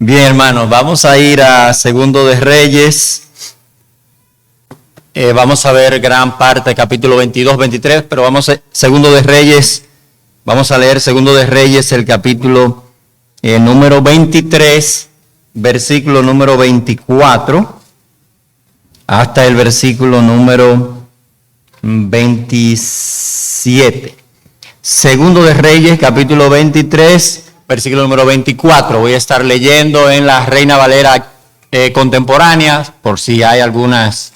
Bien, hermanos, vamos a ir a Segundo de Reyes. Vamos a ver gran parte, capítulo 22, 23, pero Segundo de Reyes, vamos a leer Segundo de Reyes, el capítulo número 23, versículo número 24, hasta el versículo número 27. Segundo de Reyes, capítulo 23, versículo número 24. Voy a estar leyendo en la Reina Valera contemporánea, por si hay algunas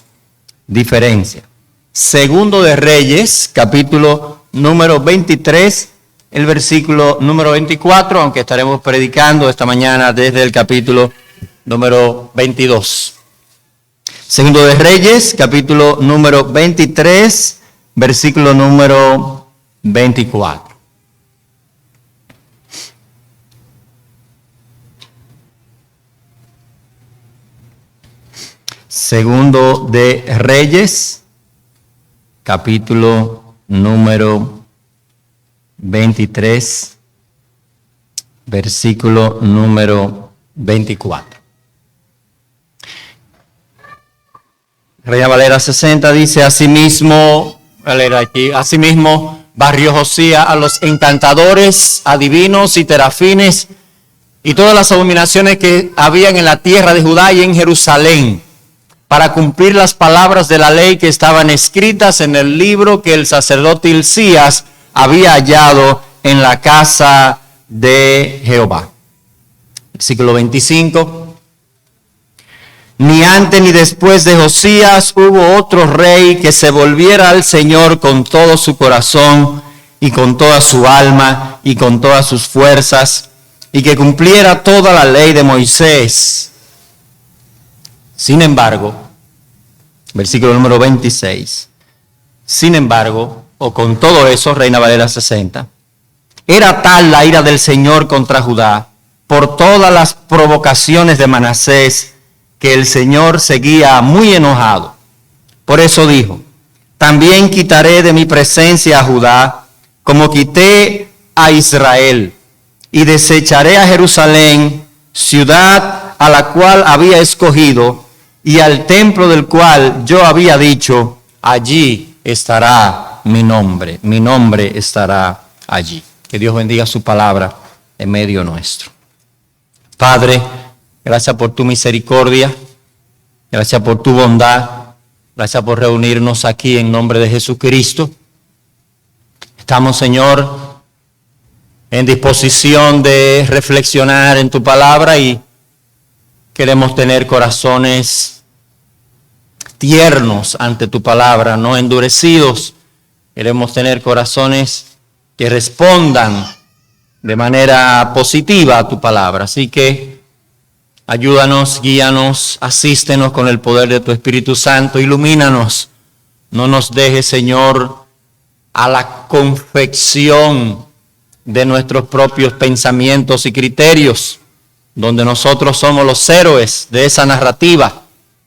diferencias. Segundo de Reyes, capítulo número 23, el versículo número 24, aunque estaremos predicando esta mañana desde el capítulo número 22. Segundo de Reyes, capítulo número 23, versículo número 24. Segundo de Reyes, capítulo número 23, versículo número 24. Reina Valera 60 dice: asimismo, barrió Josías a los encantadores, adivinos y terafines y todas las abominaciones que habían en la tierra de Judá y en Jerusalén, para cumplir las palabras de la ley que estaban escritas en el libro que el sacerdote Hilcías había hallado en la casa de Jehová. Versículo 25. Ni antes ni después de Josías hubo otro rey que se volviera al Señor con todo su corazón y con toda su alma y con todas sus fuerzas, y que cumpliera toda la ley de Moisés. Sin embargo, versículo número 26, sin embargo, o con todo eso, Reina Valera 60, era tal la ira del Señor contra Judá por todas las provocaciones de Manasés, que el Señor seguía muy enojado. Por eso dijo: también quitaré de mi presencia a Judá, como quité a Israel, y desecharé a Jerusalén, ciudad a la cual había escogido, y al templo del cual yo había dicho: allí estará mi nombre estará allí. Que Dios bendiga su palabra en medio nuestro. Padre, gracias por tu misericordia, gracias por tu bondad, gracias por reunirnos aquí en nombre de Jesucristo. Estamos, Señor, en disposición de reflexionar en tu palabra y queremos tener corazones tiernos ante tu palabra, no endurecidos. Queremos tener corazones que respondan de manera positiva a tu palabra. Así que ayúdanos, guíanos, asístenos con el poder de tu Espíritu Santo, ilumínanos. No nos dejes, Señor, a la confección de nuestros propios pensamientos y criterios, donde nosotros somos los héroes de esa narrativa,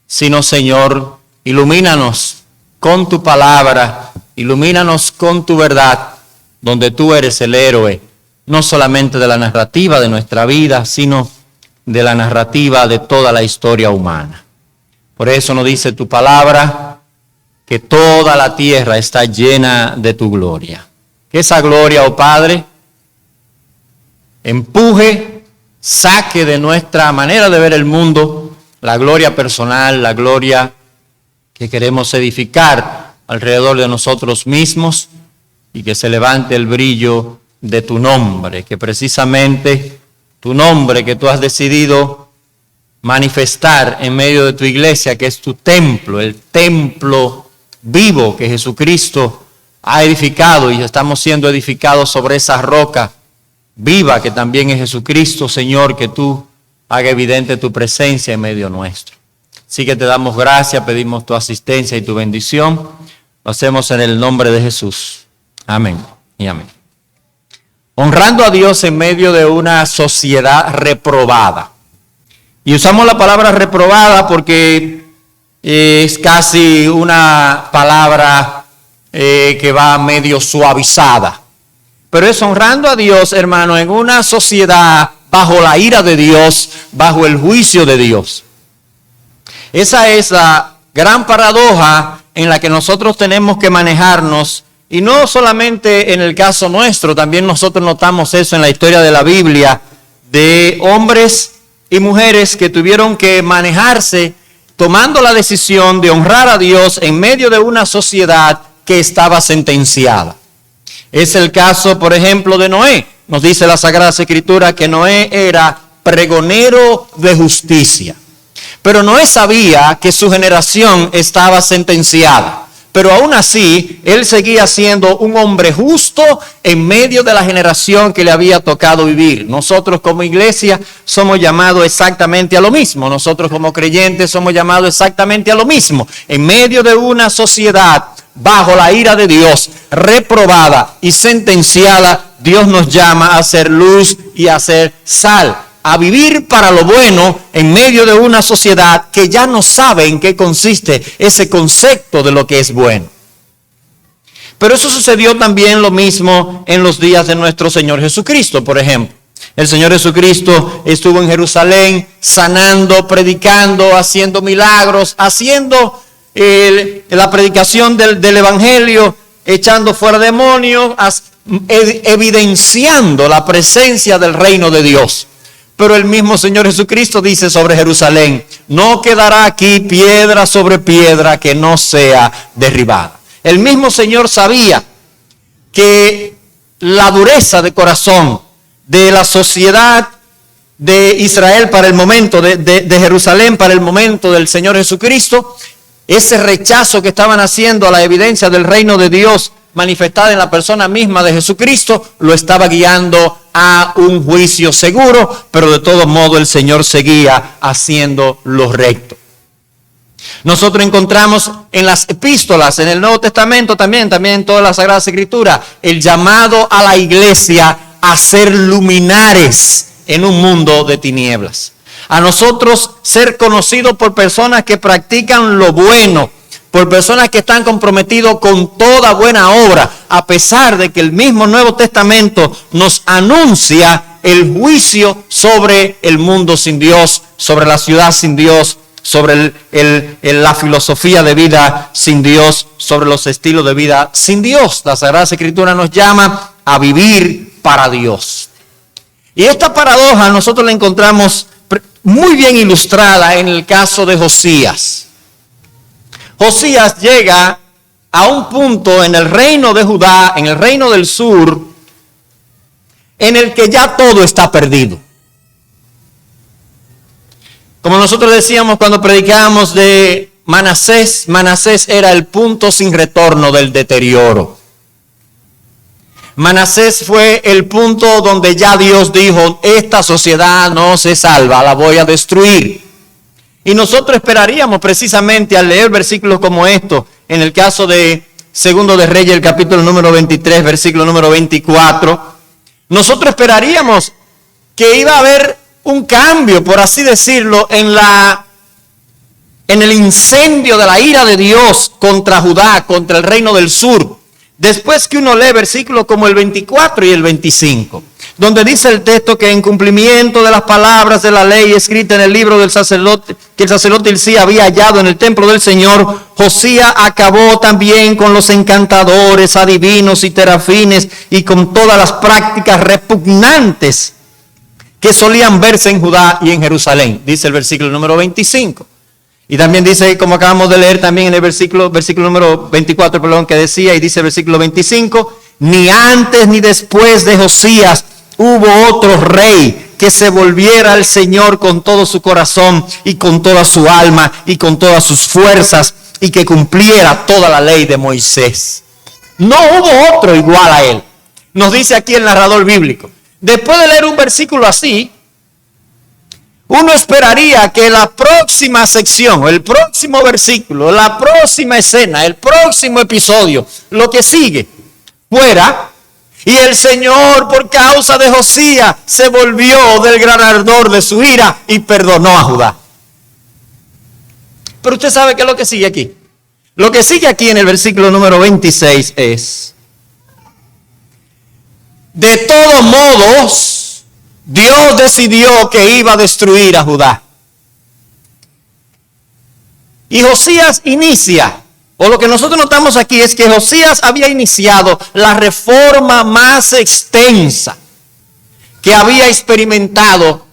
sino, Señor, ilumínanos con tu palabra, ilumínanos con tu verdad, donde tú eres el héroe, no solamente de la narrativa de nuestra vida, sino de la narrativa de toda la historia humana. Por eso nos dice tu palabra que toda la tierra está llena de tu gloria. Que esa gloria, oh Padre, empuje, saque de nuestra manera de ver el mundo la gloria personal, la gloria que queremos edificar alrededor de nosotros mismos, y que se levante el brillo de tu nombre, que precisamente tu nombre que tú has decidido manifestar en medio de tu iglesia, que es tu templo, el templo vivo que Jesucristo ha edificado, y estamos siendo edificados sobre esa roca viva que también es Jesucristo. Señor, que tú haga evidente tu presencia en medio nuestro. Así que te damos gracias, pedimos tu asistencia y tu bendición. Lo hacemos en el nombre de Jesús. Amén y amén. Honrando a Dios en medio de una sociedad reprobada. Y usamos la palabra reprobada porque es casi una palabra que va medio suavizada. Pero es honrando a Dios, hermano, en una sociedad bajo la ira de Dios, bajo el juicio de Dios. Esa es la gran paradoja en la que nosotros tenemos que manejarnos, y no solamente en el caso nuestro, también nosotros notamos eso en la historia de la Biblia, de hombres y mujeres que tuvieron que manejarse tomando la decisión de honrar a Dios en medio de una sociedad que estaba sentenciada. Es el caso, por ejemplo, de Noé. Nos dice la Sagrada Escritura que Noé era pregonero de justicia. Pero Noé sabía que su generación estaba sentenciada. Pero aún así, él seguía siendo un hombre justo en medio de la generación que le había tocado vivir. Nosotros como iglesia somos llamados exactamente a lo mismo. Nosotros como creyentes somos llamados exactamente a lo mismo. En medio de una sociedad bajo la ira de Dios, reprobada y sentenciada, Dios nos llama a ser luz y a ser sal, a vivir para lo bueno en medio de una sociedad que ya no sabe en qué consiste ese concepto de lo que es bueno. Pero eso sucedió también lo mismo en los días de nuestro Señor Jesucristo, por ejemplo. El Señor Jesucristo estuvo en Jerusalén sanando, predicando, haciendo milagros, haciendo la predicación del Evangelio, echando fuera demonios, evidenciando la presencia del reino de Dios. Pero el mismo Señor Jesucristo dice sobre Jerusalén: no quedará aquí piedra sobre piedra que no sea derribada. El mismo Señor sabía que la dureza de corazón de la sociedad de Israel para el momento, de Jerusalén para el momento del Señor Jesucristo, ese rechazo que estaban haciendo a la evidencia del reino de Dios manifestada en la persona misma de Jesucristo, lo estaba guiando a un juicio seguro, pero de todo modo el Señor seguía haciendo lo recto. Nosotros encontramos en las epístolas, en el Nuevo Testamento también en toda la Sagrada Escritura, el llamado a la iglesia a ser luminares en un mundo de tinieblas. A nosotros ser conocidos por personas que practican lo bueno, por personas que están comprometidos con toda buena obra, a pesar de que el mismo Nuevo Testamento nos anuncia el juicio sobre el mundo sin Dios, sobre la ciudad sin Dios, sobre la filosofía de vida sin Dios, sobre los estilos de vida sin Dios. La Sagrada Escritura nos llama a vivir para Dios. Y esta paradoja nosotros la encontramos muy bien ilustrada en el caso de Josías. Josías llega a un punto en el reino de Judá, en el reino del sur, en el que ya todo está perdido. Como nosotros decíamos cuando predicábamos de Manasés, Manasés era el punto sin retorno del deterioro. Manasés fue el punto donde ya Dios dijo: esta sociedad no se salva, la voy a destruir. Y nosotros esperaríamos precisamente al leer versículos como estos, en el caso de Segundo de Reyes, el capítulo número 23, versículo número 24, nosotros esperaríamos que iba a haber un cambio, por así decirlo, en el incendio de la ira de Dios contra Judá, contra el reino del sur. Después que uno lee versículos como el 24 y el 25, donde dice el texto que en cumplimiento de las palabras de la ley escrita en el libro del sacerdote, que el sacerdote Hilcías había hallado en el templo del Señor, Josías acabó también con los encantadores, adivinos y terafines y con todas las prácticas repugnantes que solían verse en Judá y en Jerusalén, dice el versículo número 25. Y también dice, como acabamos de leer también en el versículo número 24, que decía, y dice el versículo 25, ni antes ni después de Josías hubo otro rey que se volviera al Señor con todo su corazón y con toda su alma y con todas sus fuerzas y que cumpliera toda la ley de Moisés. No hubo otro igual a él, nos dice aquí el narrador bíblico. Después de leer un versículo así, uno esperaría que la próxima sección, el próximo versículo, la próxima escena, el próximo episodio, lo que sigue, fuera: y el Señor, por causa de Josías, se volvió del gran ardor de su ira y perdonó a Judá. Pero usted sabe qué es lo que sigue aquí. Lo que sigue aquí en el versículo número 26 es: de todos modos, Dios decidió que iba a destruir a Judá. Y Josías inicia, o lo que nosotros notamos aquí es que Josías había iniciado la reforma más extensa que había experimentado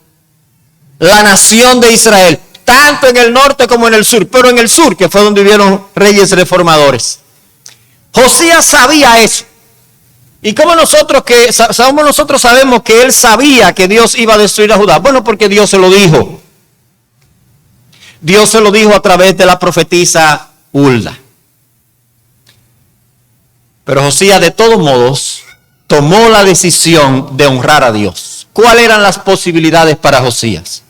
la nación de Israel, tanto en el norte como en el sur, pero en el sur, que fue donde vivieron reyes reformadores. Josías sabía eso. ¿Y cómo nosotros sabemos que él sabía que Dios iba a destruir a Judá? Bueno, porque Dios se lo dijo. Dios se lo dijo a través de la profetisa Hulda. Pero Josías, de todos modos, tomó la decisión de honrar a Dios. ¿Cuáles eran las posibilidades para Josías?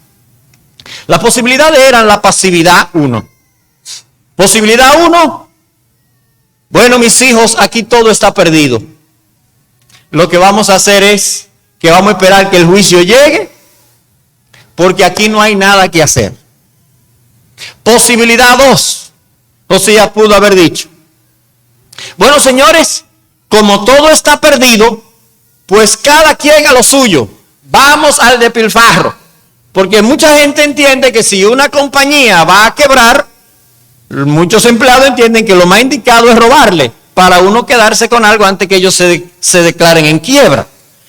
Las posibilidades eran la pasividad 1. Posibilidad 1, bueno, mis hijos, aquí todo está perdido. Lo que vamos a hacer es que vamos a esperar que el juicio llegue, porque aquí no hay nada que hacer. Posibilidad 2, Josías pudo haber dicho, bueno, señores, como todo está perdido, pues cada quien a lo suyo, vamos al despilfarro. Porque mucha gente entiende que si una compañía va a quebrar, muchos empleados entienden que lo más indicado es robarle para uno quedarse con algo antes que ellos se declaren en quiebra.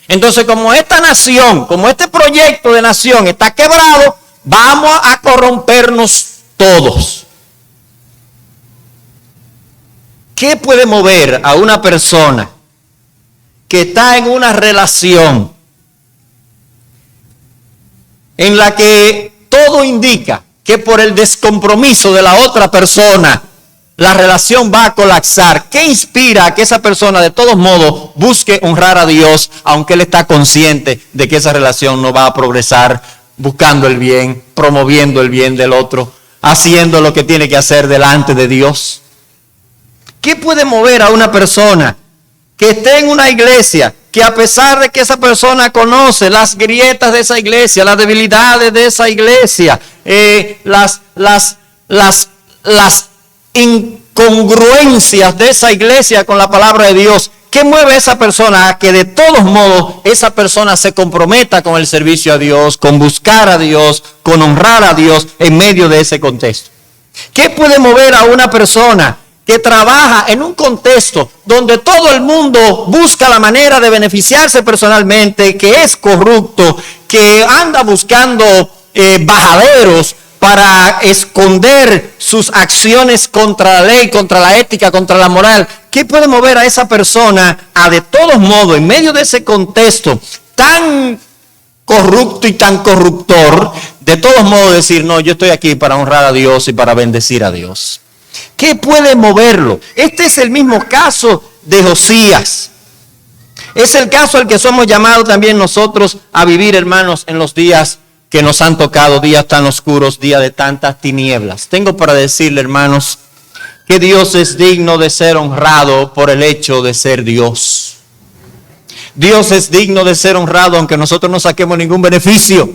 Entonces, como esta nación, como este proyecto de nación está quebrado, vamos a corrompernos todos. ¿Qué puede mover a una persona que está en una relación en la que todo indica que por el descompromiso de la otra persona la relación va a colapsar? ¿Qué inspira a que esa persona de todos modos busque honrar a Dios, aunque él está consciente de que esa relación no va a progresar, buscando el bien, promoviendo el bien del otro, haciendo lo que tiene que hacer delante de Dios? ¿Qué puede mover a una persona que esté en una iglesia, que a pesar de que esa persona conoce las grietas de esa iglesia, las debilidades de esa iglesia, las incongruencias de esa iglesia con la palabra de Dios, qué mueve a esa persona a que de todos modos esa persona se comprometa con el servicio a Dios, con buscar a Dios, con honrar a Dios en medio de ese contexto? ¿Qué puede mover a una persona que trabaja en un contexto donde todo el mundo busca la manera de beneficiarse personalmente, que es corrupto, que anda buscando bajaderos para esconder sus acciones contra la ley, contra la ética, contra la moral? ¿Qué puede mover a esa persona a de todos modos, en medio de ese contexto tan corrupto y tan corruptor, de todos modos decir, no, yo estoy aquí para honrar a Dios y para bendecir a Dios? ¿Qué puede moverlo? Este es el mismo caso de Josías. Es el caso al que somos llamados también nosotros a vivir, hermanos, en los días que nos han tocado, días tan oscuros, días de tantas tinieblas. Tengo para decirle, hermanos, que Dios es digno de ser honrado por el hecho de ser Dios. Dios es digno de ser honrado aunque nosotros no saquemos ningún beneficio.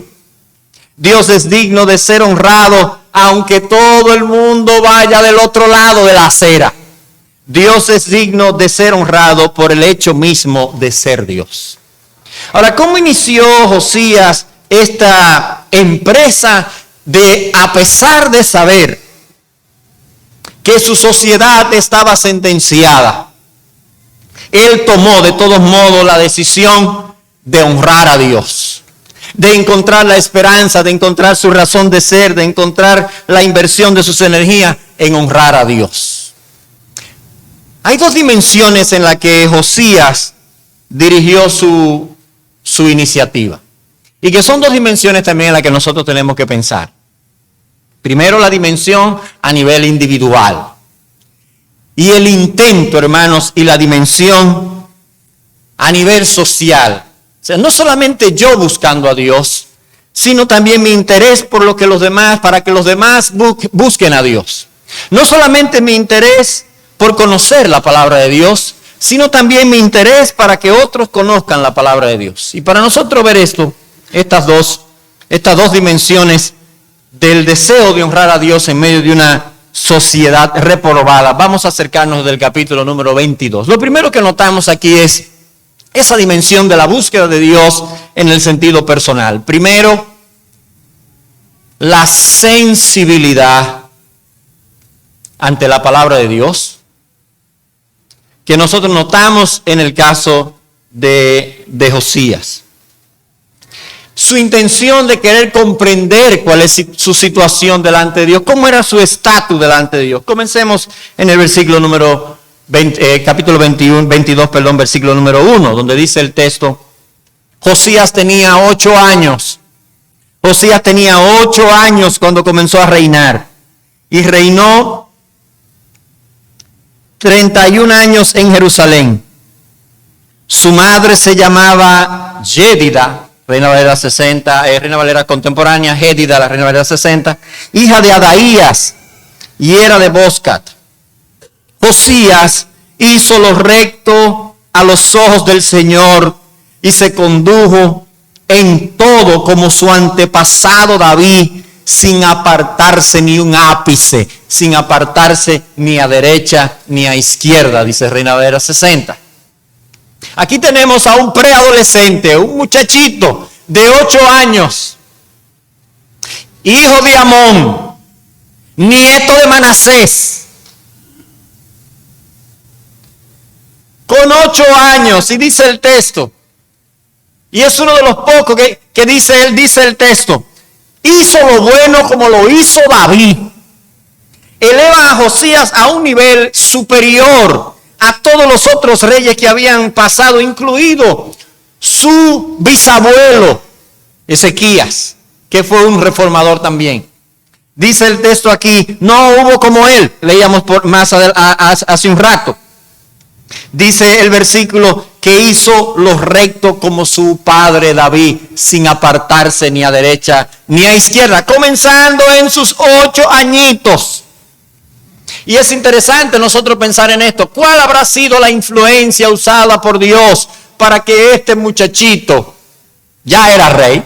Dios es digno de ser honrado aunque todo el mundo vaya del otro lado de la acera. Dios es digno de ser honrado por el hecho mismo de ser Dios. Ahora, ¿cómo inició Josías esta empresa de, a pesar de saber que su sociedad estaba sentenciada, él tomó de todos modos la decisión de honrar a Dios, de encontrar la esperanza, de encontrar su razón de ser, de encontrar la inversión de sus energías en honrar a Dios? Hay dos dimensiones en las que Josías dirigió su iniciativa, y que son dos dimensiones también en las que nosotros tenemos que pensar. Primero, la dimensión a nivel individual, y el intento, hermanos, y la dimensión a nivel social. O sea, no solamente yo buscando a Dios, sino también mi interés por lo que los demás, para que los demás busquen a Dios. No solamente mi interés por conocer la palabra de Dios, sino también mi interés para que otros conozcan la palabra de Dios. Y para nosotros ver esto, estas dos dimensiones del deseo de honrar a Dios en medio de una sociedad reprobada, vamos a acercarnos del capítulo número 22. Lo primero que notamos aquí es esa dimensión de la búsqueda de Dios en el sentido personal. Primero, la sensibilidad ante la palabra de Dios, que nosotros notamos en el caso de Josías. Su intención de querer comprender cuál es su situación delante de Dios, cómo era su estatus delante de Dios. Comencemos en el versículo número 20, capítulo 22, versículo número 1, donde dice el texto: Josías tenía 8 años. Josías tenía 8 años cuando comenzó a reinar. Y reinó 31 años en Jerusalén. Su madre se llamaba Yedida, Reina Valera 60, Reina Valera contemporánea, Yedida, la Reina Valera 60, hija de Adaías, y era de Boscat. Josías hizo lo recto a los ojos del Señor y se condujo en todo como su antepasado David, sin apartarse ni un ápice, sin apartarse ni a derecha ni a izquierda, dice Reina Valera 60. Aquí tenemos a un preadolescente, un muchachito de 8 años, hijo de Amón, nieto de Manasés, con 8 años, y dice el texto, y es uno de los pocos que dice el texto, hizo lo bueno como lo hizo David. Eleva a Josías a un nivel superior a todos los otros reyes que habían pasado, incluido su bisabuelo Ezequías, que fue un reformador también. Dice el texto aquí, no hubo como él, leíamos hace un rato. Dice el versículo que hizo lo recto como su padre David, sin apartarse ni a derecha ni a izquierda, comenzando en sus 8 añitos. Y es interesante nosotros pensar en esto. ¿Cuál habrá sido la influencia usada por Dios para que este muchachito ya era rey?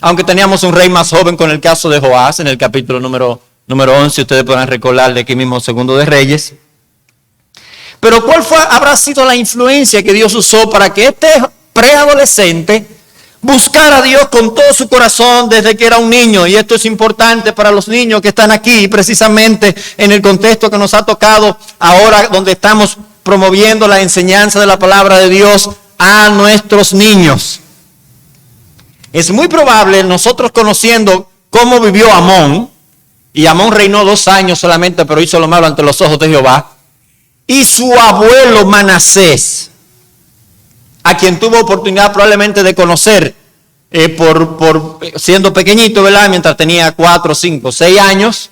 Aunque teníamos un rey más joven con el caso de Joás en el capítulo número 11, ustedes podrán recordar de aquí mismo, Segundo de Reyes. Pero ¿cuál habrá sido la influencia que Dios usó para que este preadolescente buscara a Dios con todo su corazón desde que era un niño? Y esto es importante para los niños que están aquí, precisamente en el contexto que nos ha tocado ahora, donde estamos promoviendo la enseñanza de la palabra de Dios a nuestros niños. Es muy probable, nosotros conociendo cómo vivió Amón, y Amón reinó 2 años solamente, pero hizo lo malo ante los ojos de Jehová, y su abuelo Manasés, a quien tuvo oportunidad probablemente de conocer por siendo pequeñito, ¿verdad? Mientras tenía 4, 5, 6 años,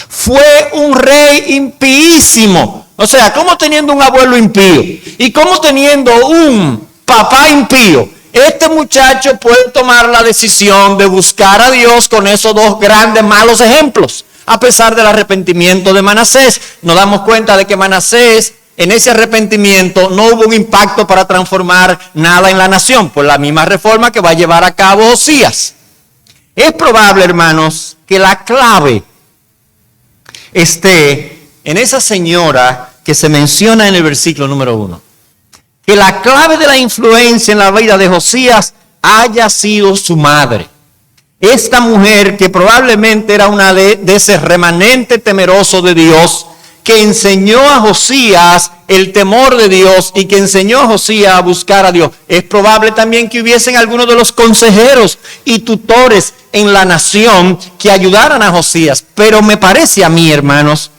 fue un rey impíísimo. O sea, ¿cómo teniendo un abuelo impío y cómo teniendo un papá impío, este muchacho puede tomar la decisión de buscar a Dios con esos 2 grandes malos ejemplos? A pesar del arrepentimiento de Manasés, nos damos cuenta de que Manasés, en ese arrepentimiento, no hubo un impacto para transformar nada en la nación, por la misma reforma que va a llevar a cabo Josías. Es probable, hermanos, que la clave esté en esa señora que se menciona en el versículo número 1. Que la clave de la influencia en la vida de Josías haya sido su madre. Esta mujer que probablemente era una de ese remanente temeroso de Dios, que enseñó a Josías el temor de Dios y que enseñó a Josías a buscar a Dios. Es probable también que hubiesen algunos de los consejeros y tutores en la nación que ayudaran a Josías. Pero me parece a mí, hermanos,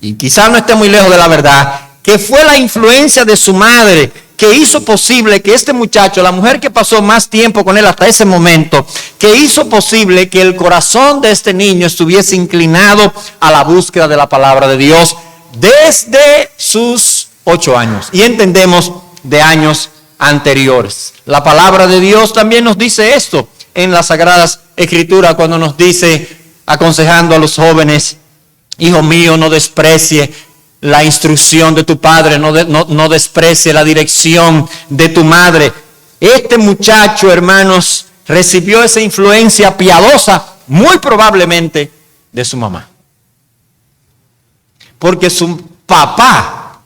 y quizás no esté muy lejos de la verdad, que fue la influencia de su madre que hizo posible que este muchacho, la mujer que pasó más tiempo con él hasta ese momento, que hizo posible que el corazón de este niño estuviese inclinado a la búsqueda de la palabra de Dios desde sus 8 años. Y entendemos de años anteriores. La palabra de Dios también nos dice esto en las Sagradas Escrituras, cuando nos dice, aconsejando a los jóvenes: hijo mío, no desprecie la instrucción de tu padre, no desprecie la dirección de tu madre. Este muchacho, hermanos, recibió esa influencia piadosa, muy probablemente de su mamá. Porque su papá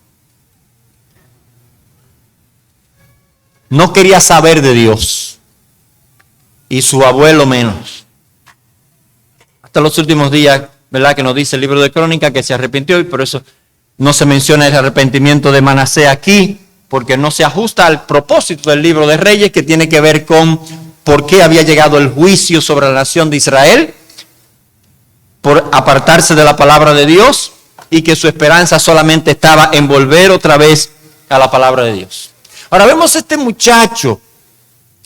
no quería saber de Dios. Y su abuelo menos. Hasta los últimos días, ¿verdad? Que nos dice el libro de Crónicas que se arrepintió, y por eso no se menciona el arrepentimiento de Manasés aquí, porque no se ajusta al propósito del libro de Reyes, que tiene que ver con por qué había llegado el juicio sobre la nación de Israel, por apartarse de la palabra de Dios, y que su esperanza solamente estaba en volver otra vez a la palabra de Dios. Ahora vemos a este muchacho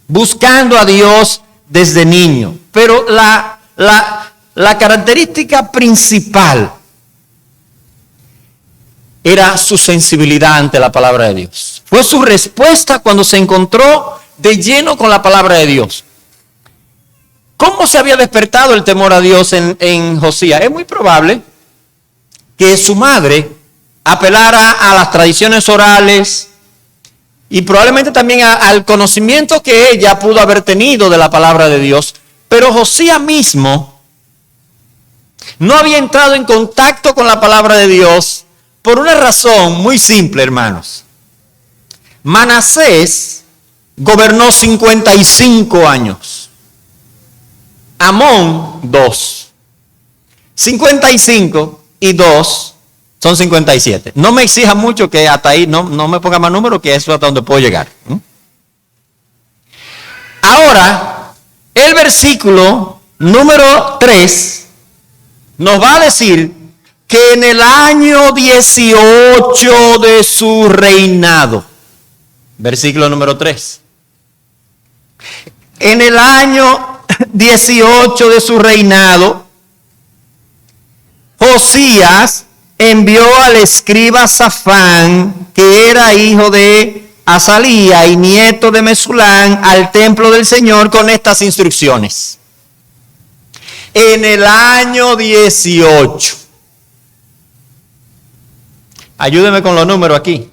buscando a Dios desde niño, pero la característica principal era su sensibilidad ante la palabra de Dios. Fue su respuesta cuando se encontró de lleno con la palabra de Dios. ¿Cómo se había despertado el temor a Dios en Josías? Es muy probable que su madre apelara a las tradiciones orales y probablemente también al conocimiento que ella pudo haber tenido de la palabra de Dios. Pero Josías mismo no había entrado en contacto con la palabra de Dios por una razón muy simple, hermanos. Manasés gobernó 55 años. Amón, 2. 55 y 2 son 57. No me exija mucho, que hasta ahí no me ponga más número, que eso es hasta donde puedo llegar. Ahora, el versículo número 3 nos va a decir que en el año 18 de su reinado, versículo número 3, en el año 18 de su reinado, Josías envió al escriba Safán, que era hijo de Azalía y nieto de Mesulán, al templo del Señor con estas instrucciones. En el año 18. Ayúdeme con los números aquí.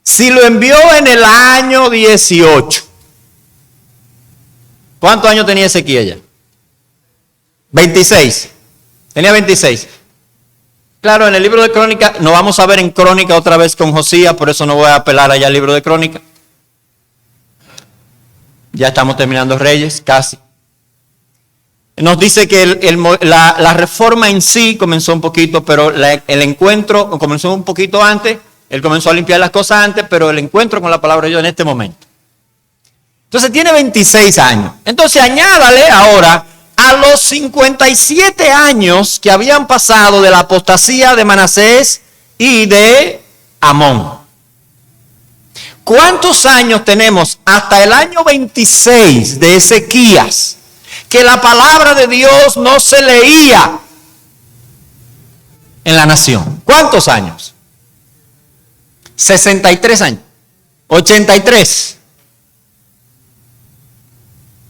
Si lo envió en el año 18, ¿cuántos años tenía Ezequiel ya? 26. Tenía 26. Claro, en el libro de Crónicas, nos vamos a ver en Crónica otra vez con Josías, por eso no voy a apelar allá al libro de Crónicas. Ya estamos terminando Reyes, casi. Nos dice que la reforma en sí comenzó un poquito, pero el encuentro comenzó un poquito antes. Él comenzó a limpiar las cosas antes, pero el encuentro con la palabra de Dios en este momento. Entonces tiene 26 años. Entonces añádale ahora a los 57 años que habían pasado de la apostasía de Manasés y de Amón. ¿Cuántos años tenemos hasta el año 26 de Ezequías que la palabra de Dios no se leía en la nación? ¿Cuántos años? 63 años. 83.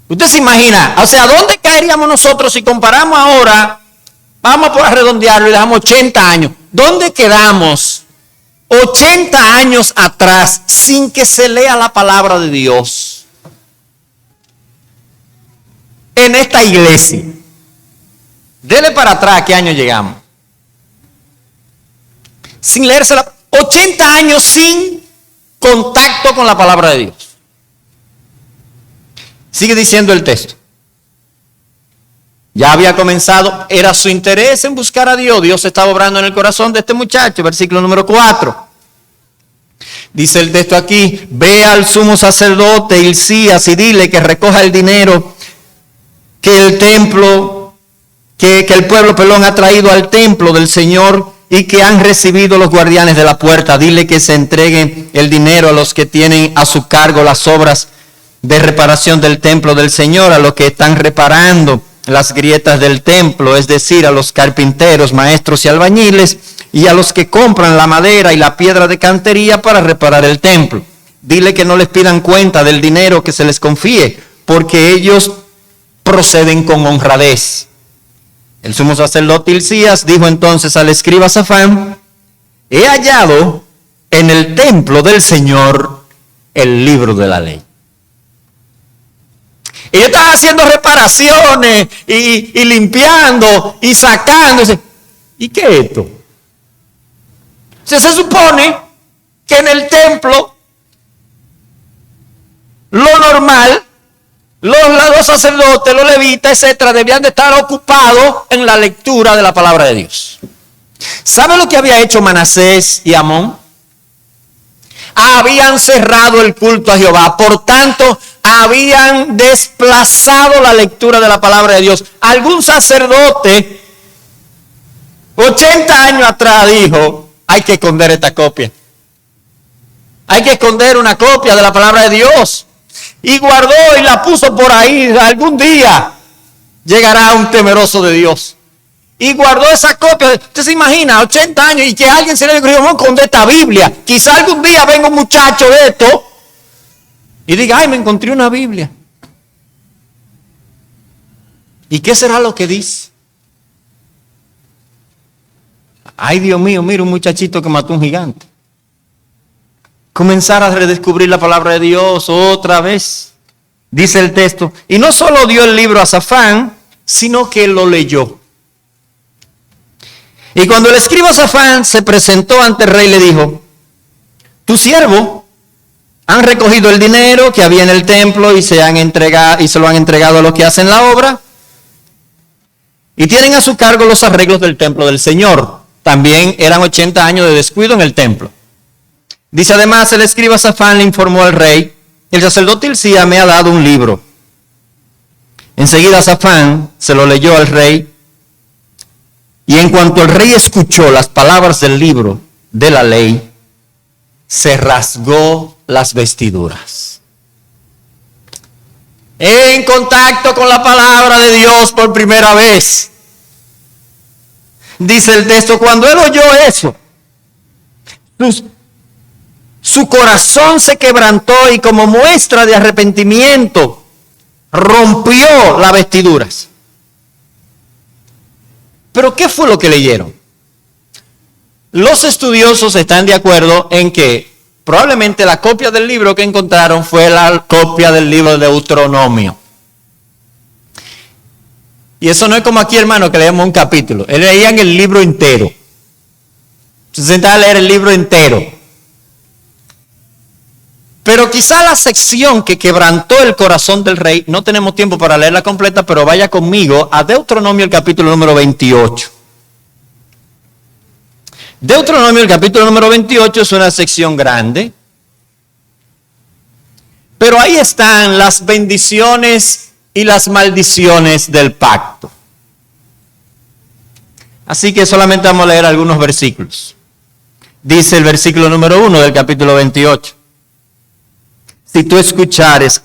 Usted se imagina, o sea, ¿dónde caeríamos nosotros si comparamos ahora? Vamos a redondearlo y dejamos 80 años. ¿Dónde quedamos 80 años atrás sin que se lea la palabra de Dios en esta iglesia? Dele para atrás, ¿a qué año llegamos? Sin leerse 80 años sin contacto con la palabra de Dios. Sigue diciendo el texto. Ya había comenzado, era su interés en buscar a Dios. Dios estaba obrando en el corazón de este muchacho. Versículo número 4. Dice el texto aquí: ve al sumo sacerdote Hilcías y dile que recoja el dinero que el pueblo, ha traído al templo del Señor y que han recibido los guardianes de la puerta. Dile que se entreguen el dinero a los que tienen a su cargo las obras de reparación del templo del Señor, a los que están reparando las grietas del templo, es decir, a los carpinteros, maestros y albañiles, y a los que compran la madera y la piedra de cantería para reparar el templo. Dile que no les pidan cuenta del dinero que se les confíe, porque ellos proceden con honradez. El sumo sacerdote Hilcías dijo entonces al escriba Safán: he hallado en el templo del Señor el libro de la ley. Ellos estaban haciendo reparaciones y limpiando y sacando. ¿Y qué es esto? Se supone que en el templo lo normal, los sacerdotes, los levitas, etcétera, debían de estar ocupados en la lectura de la palabra de Dios. ¿Sabe lo que había hecho Manasés y Amón? Habían cerrado el culto a Jehová, por tanto, habían desplazado la lectura de la palabra de Dios. Algún sacerdote, 80 años atrás, dijo, hay que esconder esta copia. Hay que esconder una copia de la palabra de Dios. Y guardó y la puso por ahí. Algún día llegará un temeroso de Dios. Y guardó esa copia. Usted se imagina, 80 años, y que alguien se le ocurrió, vamos a esconder esta Biblia. Quizá algún día venga un muchacho de esto y diga, ay, me encontré una Biblia. ¿Y qué será lo que dice? Ay, Dios mío, mira un muchachito que mató un gigante. Comenzar a redescubrir la palabra de Dios otra vez. Dice el texto. Y no solo dio el libro a Safán, sino que lo leyó. Y cuando el escriba Safán se presentó ante el rey, le dijo, tu siervo han recogido el dinero que había en el templo y se lo han entregado a los que hacen la obra. Y tienen a su cargo los arreglos del templo del Señor. También eran 80 años de descuido en el templo. Dice además, el escriba Safán le informó al rey, el sacerdote Hilcías me ha dado un libro. Enseguida Safán se lo leyó al rey, y en cuanto el rey escuchó las palabras del libro de la ley, se rasgó las vestiduras. En contacto con la palabra de Dios por primera vez. Dice el texto, cuando él oyó eso, su corazón se quebrantó y como muestra de arrepentimiento rompió las vestiduras. ¿Pero qué fue lo que leyeron? Los estudiosos están de acuerdo en que probablemente la copia del libro que encontraron fue la copia del libro de Deuteronomio. Y eso no es como aquí, hermano, que leemos un capítulo. Leían el libro entero. Se sentaban a leer el libro entero. Pero quizá la sección que quebrantó el corazón del rey, no tenemos tiempo para leerla completa, pero vaya conmigo a Deuteronomio, el capítulo número 28. Deuteronomio, el capítulo número 28, es una sección grande. Pero ahí están las bendiciones y las maldiciones del pacto. Así que solamente vamos a leer algunos versículos. Dice el versículo número 1 del capítulo 28. Si tú escuchares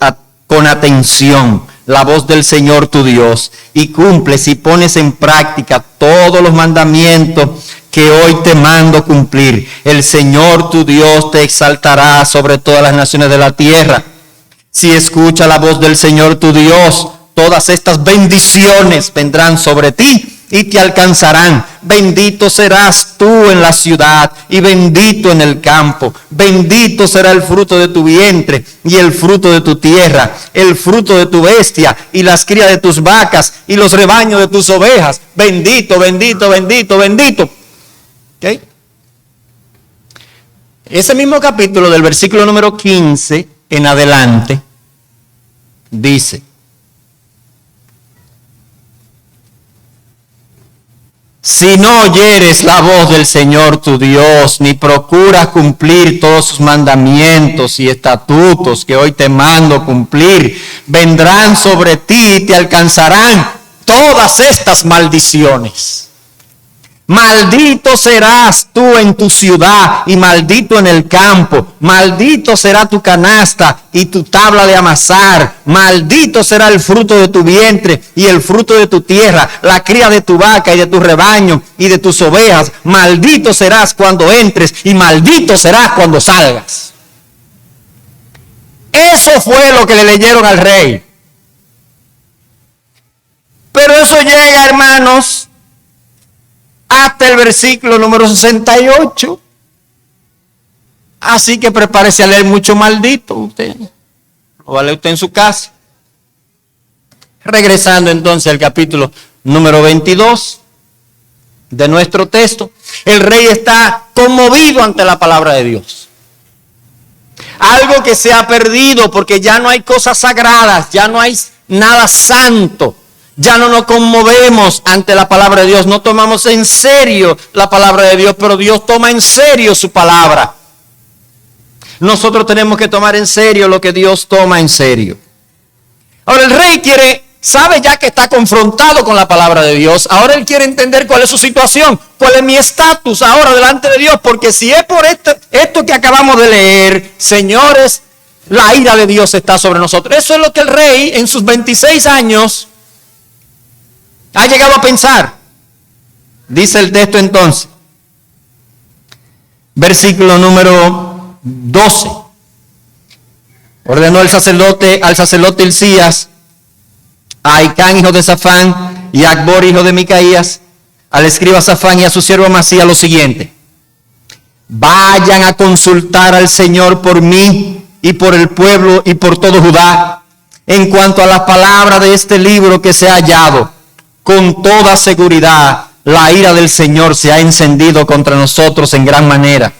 con atención la voz del Señor tu Dios y cumples y pones en práctica todos los mandamientos que hoy te mando cumplir, el Señor tu Dios te exaltará sobre todas las naciones de la tierra. Si escucha la voz del Señor tu Dios, todas estas bendiciones vendrán sobre ti y te alcanzarán. Bendito serás tú en la ciudad y bendito en el campo. Bendito será el fruto de tu vientre y el fruto de tu tierra, el fruto de tu bestia y las crías de tus vacas y los rebaños de tus ovejas. Bendito, bendito, bendito, bendito. ¿Okay? Ese mismo capítulo del versículo número 15 en adelante dice: si no oyeres la voz del Señor tu Dios, ni procuras cumplir todos sus mandamientos y estatutos que hoy te mando cumplir, vendrán sobre ti y te alcanzarán todas estas maldiciones. Maldito serás tú en tu ciudad y maldito en el campo. Maldito será tu canasta y tu tabla de amasar. Maldito será el fruto de tu vientre y el fruto de tu tierra, la cría de tu vaca y de tu rebaño y de tus ovejas. Maldito serás cuando entres y maldito serás cuando salgas. Eso fue lo que le leyeron al rey. Pero eso llega, hermanos, hasta el versículo número 68. Así que prepárese a leer mucho maldito usted. Lo va a leer usted en su casa. Regresando entonces al capítulo número 22 de nuestro texto. El rey está conmovido ante la palabra de Dios. algo que se ha perdido, porque ya no hay cosas sagradas, ya no hay nada santo, ya no nos conmovemos ante la palabra de Dios, no tomamos en serio la palabra de Dios, pero Dios toma en serio su palabra. Nosotros tenemos que tomar en serio lo que Dios toma en serio. Ahora el rey sabe ya que está confrontado con la palabra de Dios. Ahora él quiere entender cuál es su situación, cuál es mi estatus ahora delante de Dios. Porque si es por esto que acabamos de leer, señores, la ira de Dios está sobre nosotros. Eso es lo que el rey en sus 26 años ha llegado a pensar. Dice el texto entonces, versículo número 12. Ordenó al sacerdote Hilcías, a Ahicam, hijo de Safán, y a Acbor, hijo de Micaías, al escriba Safán y a su siervo Amasías lo siguiente: vayan a consultar al Señor por mí y por el pueblo y por todo Judá, en cuanto a las palabras de este libro que se ha hallado. Con toda seguridad, la ira del Señor se ha encendido contra nosotros en gran manera,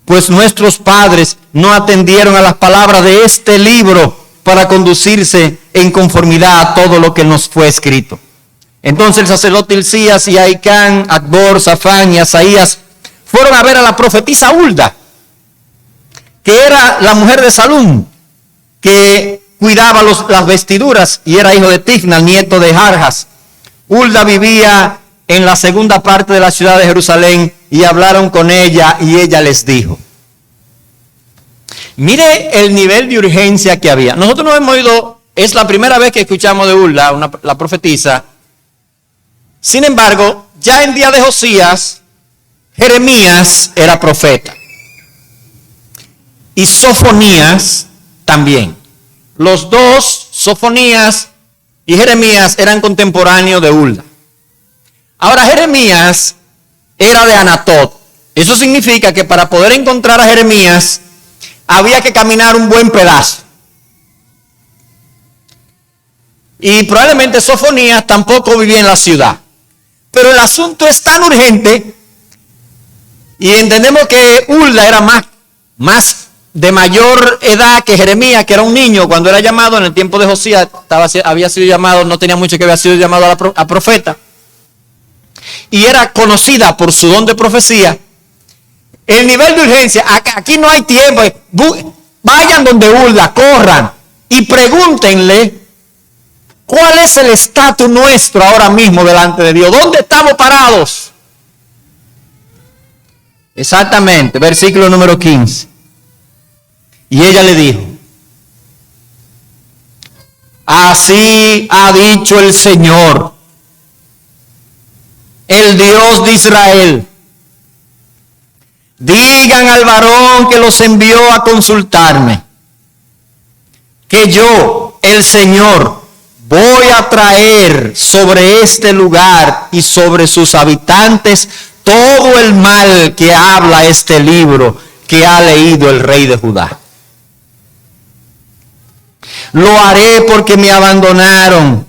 pues nuestros padres no atendieron a las palabras de este libro para conducirse en conformidad a todo lo que nos fue escrito. Entonces el sacerdote Hilcías y Ahicam, Acbor, Safán y Asaías fueron a ver a la profetisa Hulda, que era la mujer de Salum, que cuidaba las vestiduras y era hijo de Tifna, nieto de Jarjas. Hulda vivía en la segunda parte de la ciudad de Jerusalén y hablaron con ella y ella les dijo. Mire el nivel de urgencia que había. Nosotros no hemos oído, es la primera vez que escuchamos de Hulda, la profetisa. Sin embargo, ya en día de Josías, Jeremías era profeta. Y Sofonías también. Los dos, Sofonías y Jeremías, eran contemporáneos de Hulda. Ahora Jeremías era de Anatot. Eso significa que para poder encontrar a Jeremías había que caminar un buen pedazo. Y probablemente Sofonías tampoco vivía en la ciudad. Pero el asunto es tan urgente y entendemos que Hulda era más de mayor edad que Jeremías, que era un niño cuando era llamado en el tiempo de Josías. Había sido llamado, no tenía mucho que había sido llamado a profeta. Y era conocida por su don de profecía. El nivel de urgencia, aquí no hay tiempo. Vayan donde Hulda, corran y pregúntenle cuál es el estatus nuestro ahora mismo delante de Dios. ¿Dónde estamos parados? Exactamente, versículo número 15. Y ella le dijo: así ha dicho el Señor, el Dios de Israel. Digan al varón que los envió a consultarme, que yo, el Señor, voy a traer sobre este lugar y sobre sus habitantes todo el mal que habla este libro que ha leído el rey de Judá. Lo haré porque me abandonaron,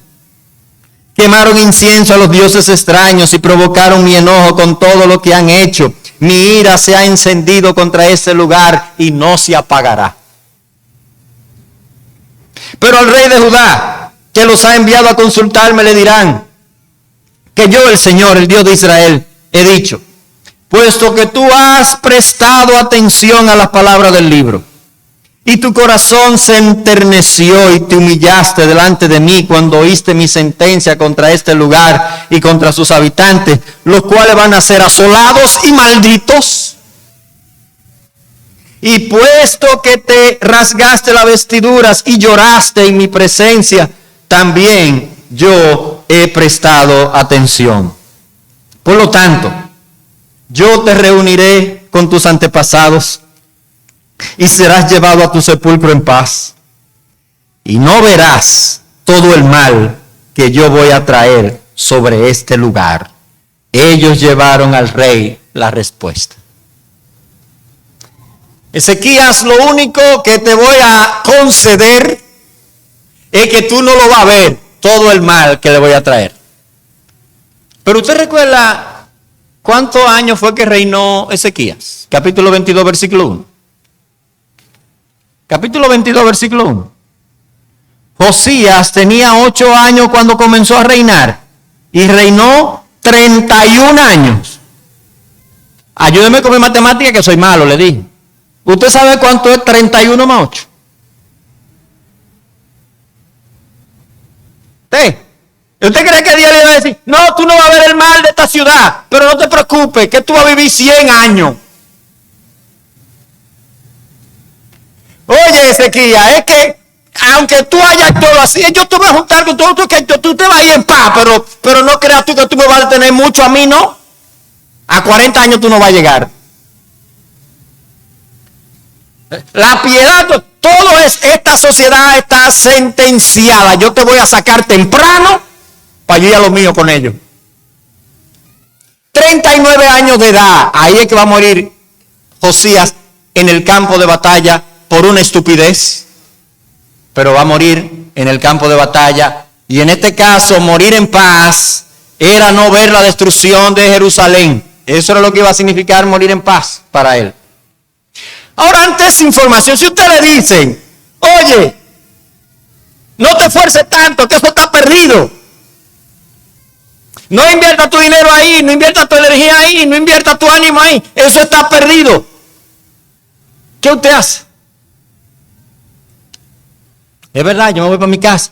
quemaron incienso a los dioses extraños y provocaron mi enojo con todo lo que han hecho. Mi ira se ha encendido contra este lugar y no se apagará. Pero al rey de Judá, que los ha enviado a consultarme, le dirán que yo, el Señor, el Dios de Israel, he dicho: puesto que tú has prestado atención a las palabras del libro, y tu corazón se enterneció y te humillaste delante de mí cuando oíste mi sentencia contra este lugar y contra sus habitantes, los cuales van a ser asolados y malditos. Y puesto que te rasgaste las vestiduras y lloraste en mi presencia, también yo he prestado atención. Por lo tanto, yo te reuniré con tus antepasados y serás llevado a tu sepulcro en paz. Y no verás todo el mal que yo voy a traer sobre este lugar. Ellos llevaron al rey la respuesta. Ezequías, lo único que te voy a conceder es que tú no lo vas a ver, todo el mal que le voy a traer. Pero usted recuerda cuántos años fue que reinó Ezequías. Capítulo 22, versículo 1. Capítulo 22, versículo 1. Josías tenía 8 años cuando comenzó a reinar y reinó 31 años. Ayúdeme con mi matemática que soy malo, le dije. ¿Usted sabe cuánto es 31 más 8? ¿Usted cree que Dios le va a decir, no, tú no vas a ver el mal de esta ciudad, pero no te preocupes, que tú vas a vivir 100 años? Oye, Ezequiel, es que aunque tú hayas todo así, yo te voy a juntar con todo, que tú te vas a ir en paz, pero no creas tú que tú me vas a tener mucho a mí, ¿no? A 40 años tú no vas a llegar. La piedad, todo esta sociedad está sentenciada. Yo te voy a sacar temprano para yo ir a lo mío con ellos. 39 años de edad, ahí es que va a morir Josías en el campo de batalla por una estupidez, pero va a morir en el campo de batalla. Y en este caso, morir en paz era no ver la destrucción de Jerusalén. Eso era lo que iba a significar morir en paz para él. Ahora, ante esa información, si usted le dicen, oye, no te esfuerces tanto, que eso está perdido. No invierta tu dinero ahí, no invierta tu energía ahí, no invierta tu ánimo ahí, eso está perdido. ¿Qué usted hace? Es verdad, yo me voy para mi casa.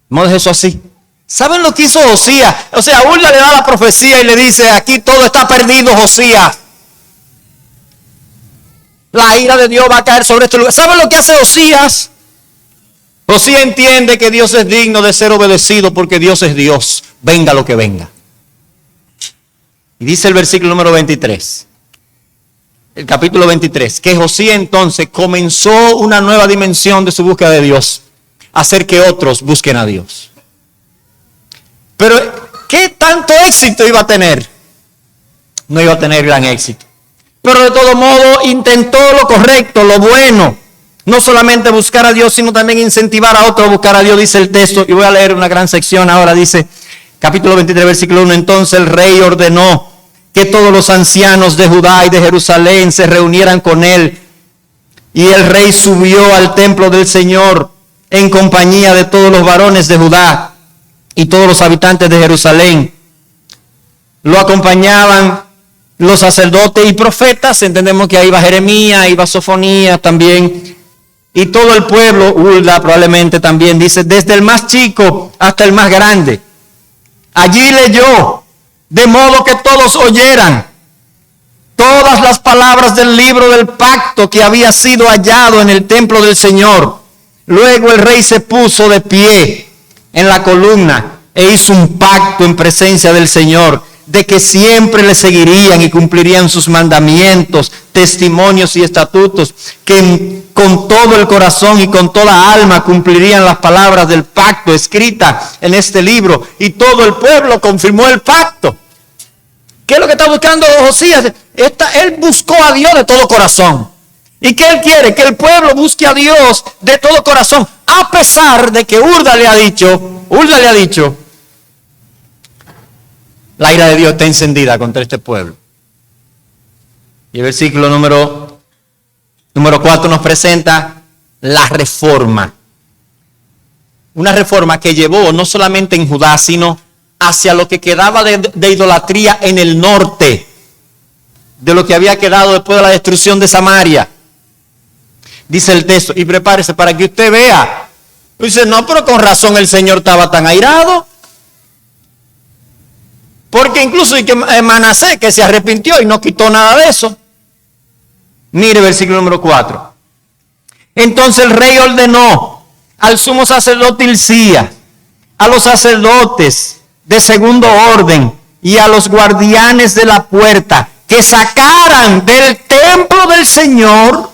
No deje eso así. ¿Saben lo que hizo Josías? O sea, Hulda le da la profecía y le dice, aquí todo está perdido, Josías. La ira de Dios va a caer sobre este lugar. ¿Saben lo que hace Josías? Josías entiende que Dios es digno de ser obedecido porque Dios es Dios, venga lo que venga. Y dice el versículo número 23, el capítulo 23, que Josías entonces comenzó una nueva dimensión de su búsqueda de Dios, hacer que otros busquen a Dios. Pero, ¿qué tanto éxito iba a tener? No iba a tener gran éxito. Pero de todo modo intentó lo correcto, lo bueno. No solamente buscar a Dios, sino también incentivar a otros a buscar a Dios, dice el texto. Y voy a leer una gran sección ahora, dice, capítulo 23, versículo 1. Entonces el rey ordenó que todos los ancianos de Judá y de Jerusalén se reunieran con él. Y el rey subió al templo del Señor en compañía de todos los varones de Judá y todos los habitantes de Jerusalén. Lo acompañaban los sacerdotes y profetas. Entendemos que ahí va Jeremías, ahí va Sofonías también. Y todo el pueblo, Hulda probablemente también, dice, desde el más chico hasta el más grande. Allí leyó, de modo que todos oyeran todas las palabras del libro del pacto que había sido hallado en el templo del Señor. Luego el rey se puso de pie en la columna e hizo un pacto en presencia del Señor, de que siempre le seguirían y cumplirían sus mandamientos, testimonios y estatutos, que con todo el corazón y con toda alma cumplirían las palabras del pacto escritas en este libro. Y todo el pueblo confirmó el pacto. ¿Qué es lo que está buscando Josías? Él buscó a Dios de todo corazón. ¿Y qué él quiere? Que el pueblo busque a Dios de todo corazón, a pesar de que Hulda le ha dicho, la ira de Dios está encendida contra este pueblo. Y el versículo número 4 nos presenta la reforma. Una reforma que llevó no solamente en Judá, sino hacia lo que quedaba de idolatría en el norte, de lo que había quedado después de la destrucción de Samaria. Dice el texto, y prepárese para que usted vea. Dice, no, pero con razón el Señor estaba tan airado. Porque incluso y que Manasés, que se arrepintió y no quitó nada de eso. Mire versículo número 4. Entonces el rey ordenó al sumo sacerdote Hilcías, a los sacerdotes de segundo orden y a los guardianes de la puerta, que sacaran del templo del Señor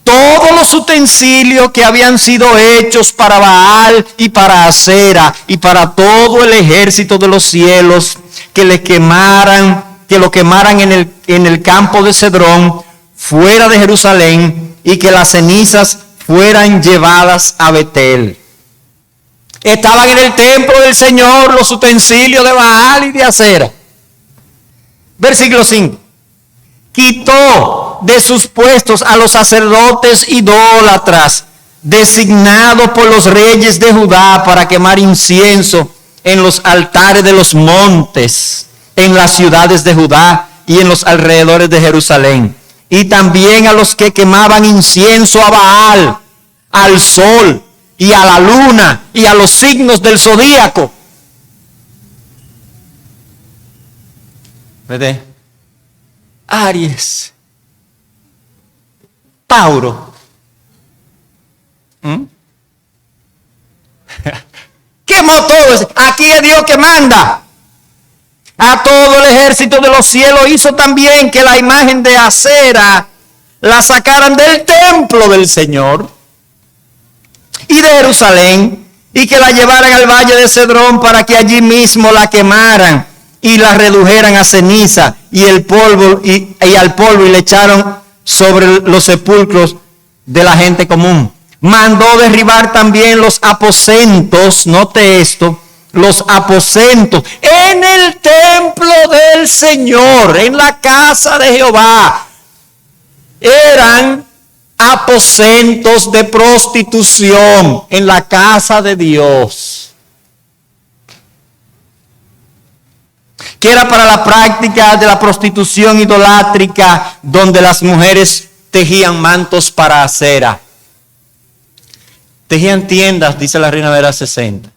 todos los utensilios que habían sido hechos para Baal y para Asera y para todo el ejército de los cielos, que lo quemaran en el campo de Cedrón, fuera de Jerusalén, y que las cenizas fueran llevadas a Betel. Estaban en el templo del Señor los utensilios de Baal y de Asera. Versículo 5. Quitó quitó de sus puestos a los sacerdotes idólatras, designados por los reyes de Judá para quemar incienso en los altares de los montes, en las ciudades de Judá y en los alrededores de Jerusalén. Y también a los que quemaban incienso a Baal, al sol y a la luna y a los signos del zodíaco. ¿Verdad? Aries, Tauro. Quemó todo eso. Aquí es Dios que manda. A todo el ejército de los cielos hizo también que la imagen de Acera la sacaran del templo del Señor y de Jerusalén, y que la llevaran al valle de Cedrón para que allí mismo la quemaran y la redujeran a ceniza y el polvo y al polvo, y le echaron sobre los sepulcros de la gente común. Mandó derribar también los aposentos, note esto, los aposentos en el templo del Señor, en la casa de Jehová. Eran aposentos de prostitución en la casa de Dios, que era para la práctica de la prostitución idolátrica, donde las mujeres tejían mantos para Acera. Tejían tiendas, dice la Reina Valera 60.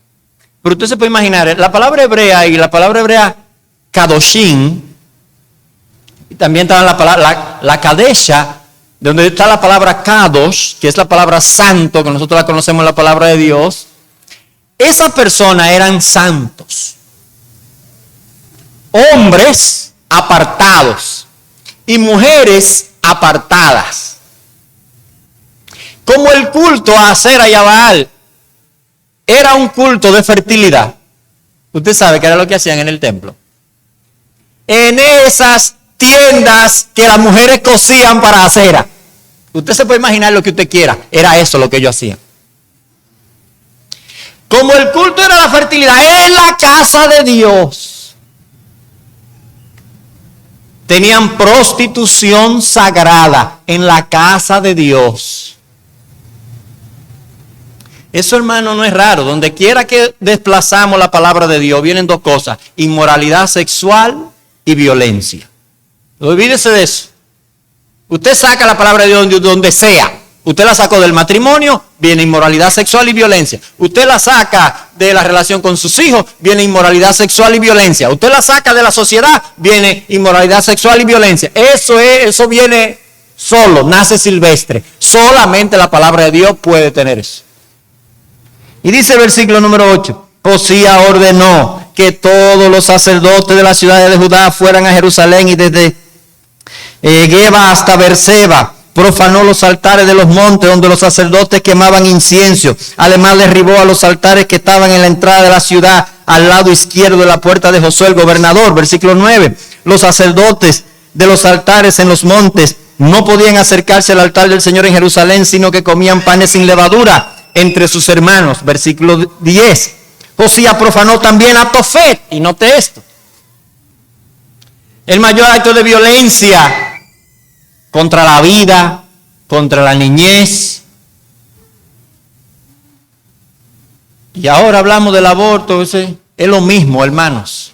Pero usted se puede imaginar, la palabra hebrea kadoshim, y también estaba la palabra, la kadesha, donde está la palabra kadosh, que es la palabra santo, que nosotros la conocemos la palabra de Dios. Esas personas eran santos, hombres apartados y mujeres apartadas. Como el culto a Acera y a Baal era un culto de fertilidad, usted sabe que era lo que hacían en el templo. En esas tiendas que las mujeres cosían para Acera, usted se puede imaginar lo que usted quiera, era eso lo que ellos hacían. Como el culto era la fertilidad en la casa de Dios, tenían prostitución sagrada en la casa de Dios. Eso, hermano, no es raro. Donde quiera que desplazamos la palabra de Dios, vienen dos cosas: inmoralidad sexual y violencia. Olvídese de eso. Usted saca la palabra de Dios donde sea. Usted la sacó del matrimonio, viene inmoralidad sexual y violencia. Usted la saca de la relación con sus hijos, viene inmoralidad sexual y violencia. Usted la saca de la sociedad, viene inmoralidad sexual y violencia. Eso viene solo, nace silvestre. Solamente la palabra de Dios puede tener eso. Y dice el versículo número 8, Josías ordenó que todos los sacerdotes de las ciudades de Judá fueran a Jerusalén, y desde Geba hasta Berseba profanó los altares de los montes donde los sacerdotes quemaban incienso. Además derribó a los altares que estaban en la entrada de la ciudad, al lado izquierdo de la puerta de Josué el gobernador. Versículo 9, los sacerdotes de los altares en los montes no podían acercarse al altar del Señor en Jerusalén, sino que comían panes sin levadura entre sus hermanos. Versículo 10, Josías profanó también a Tofet, y note esto, el mayor acto de violencia contra la vida, contra la niñez. Y ahora hablamos del aborto, es lo mismo, hermanos.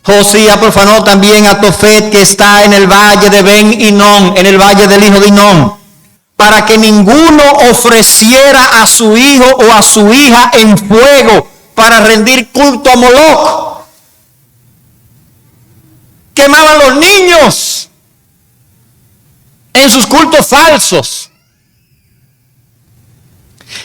Josías profanó también a Tofet, que está en el valle de Ben Hinnom, en el valle del hijo de Hinnom, para que ninguno ofreciera a su hijo o a su hija en fuego para rendir culto a Moloc. Quemaban los niños en sus cultos falsos.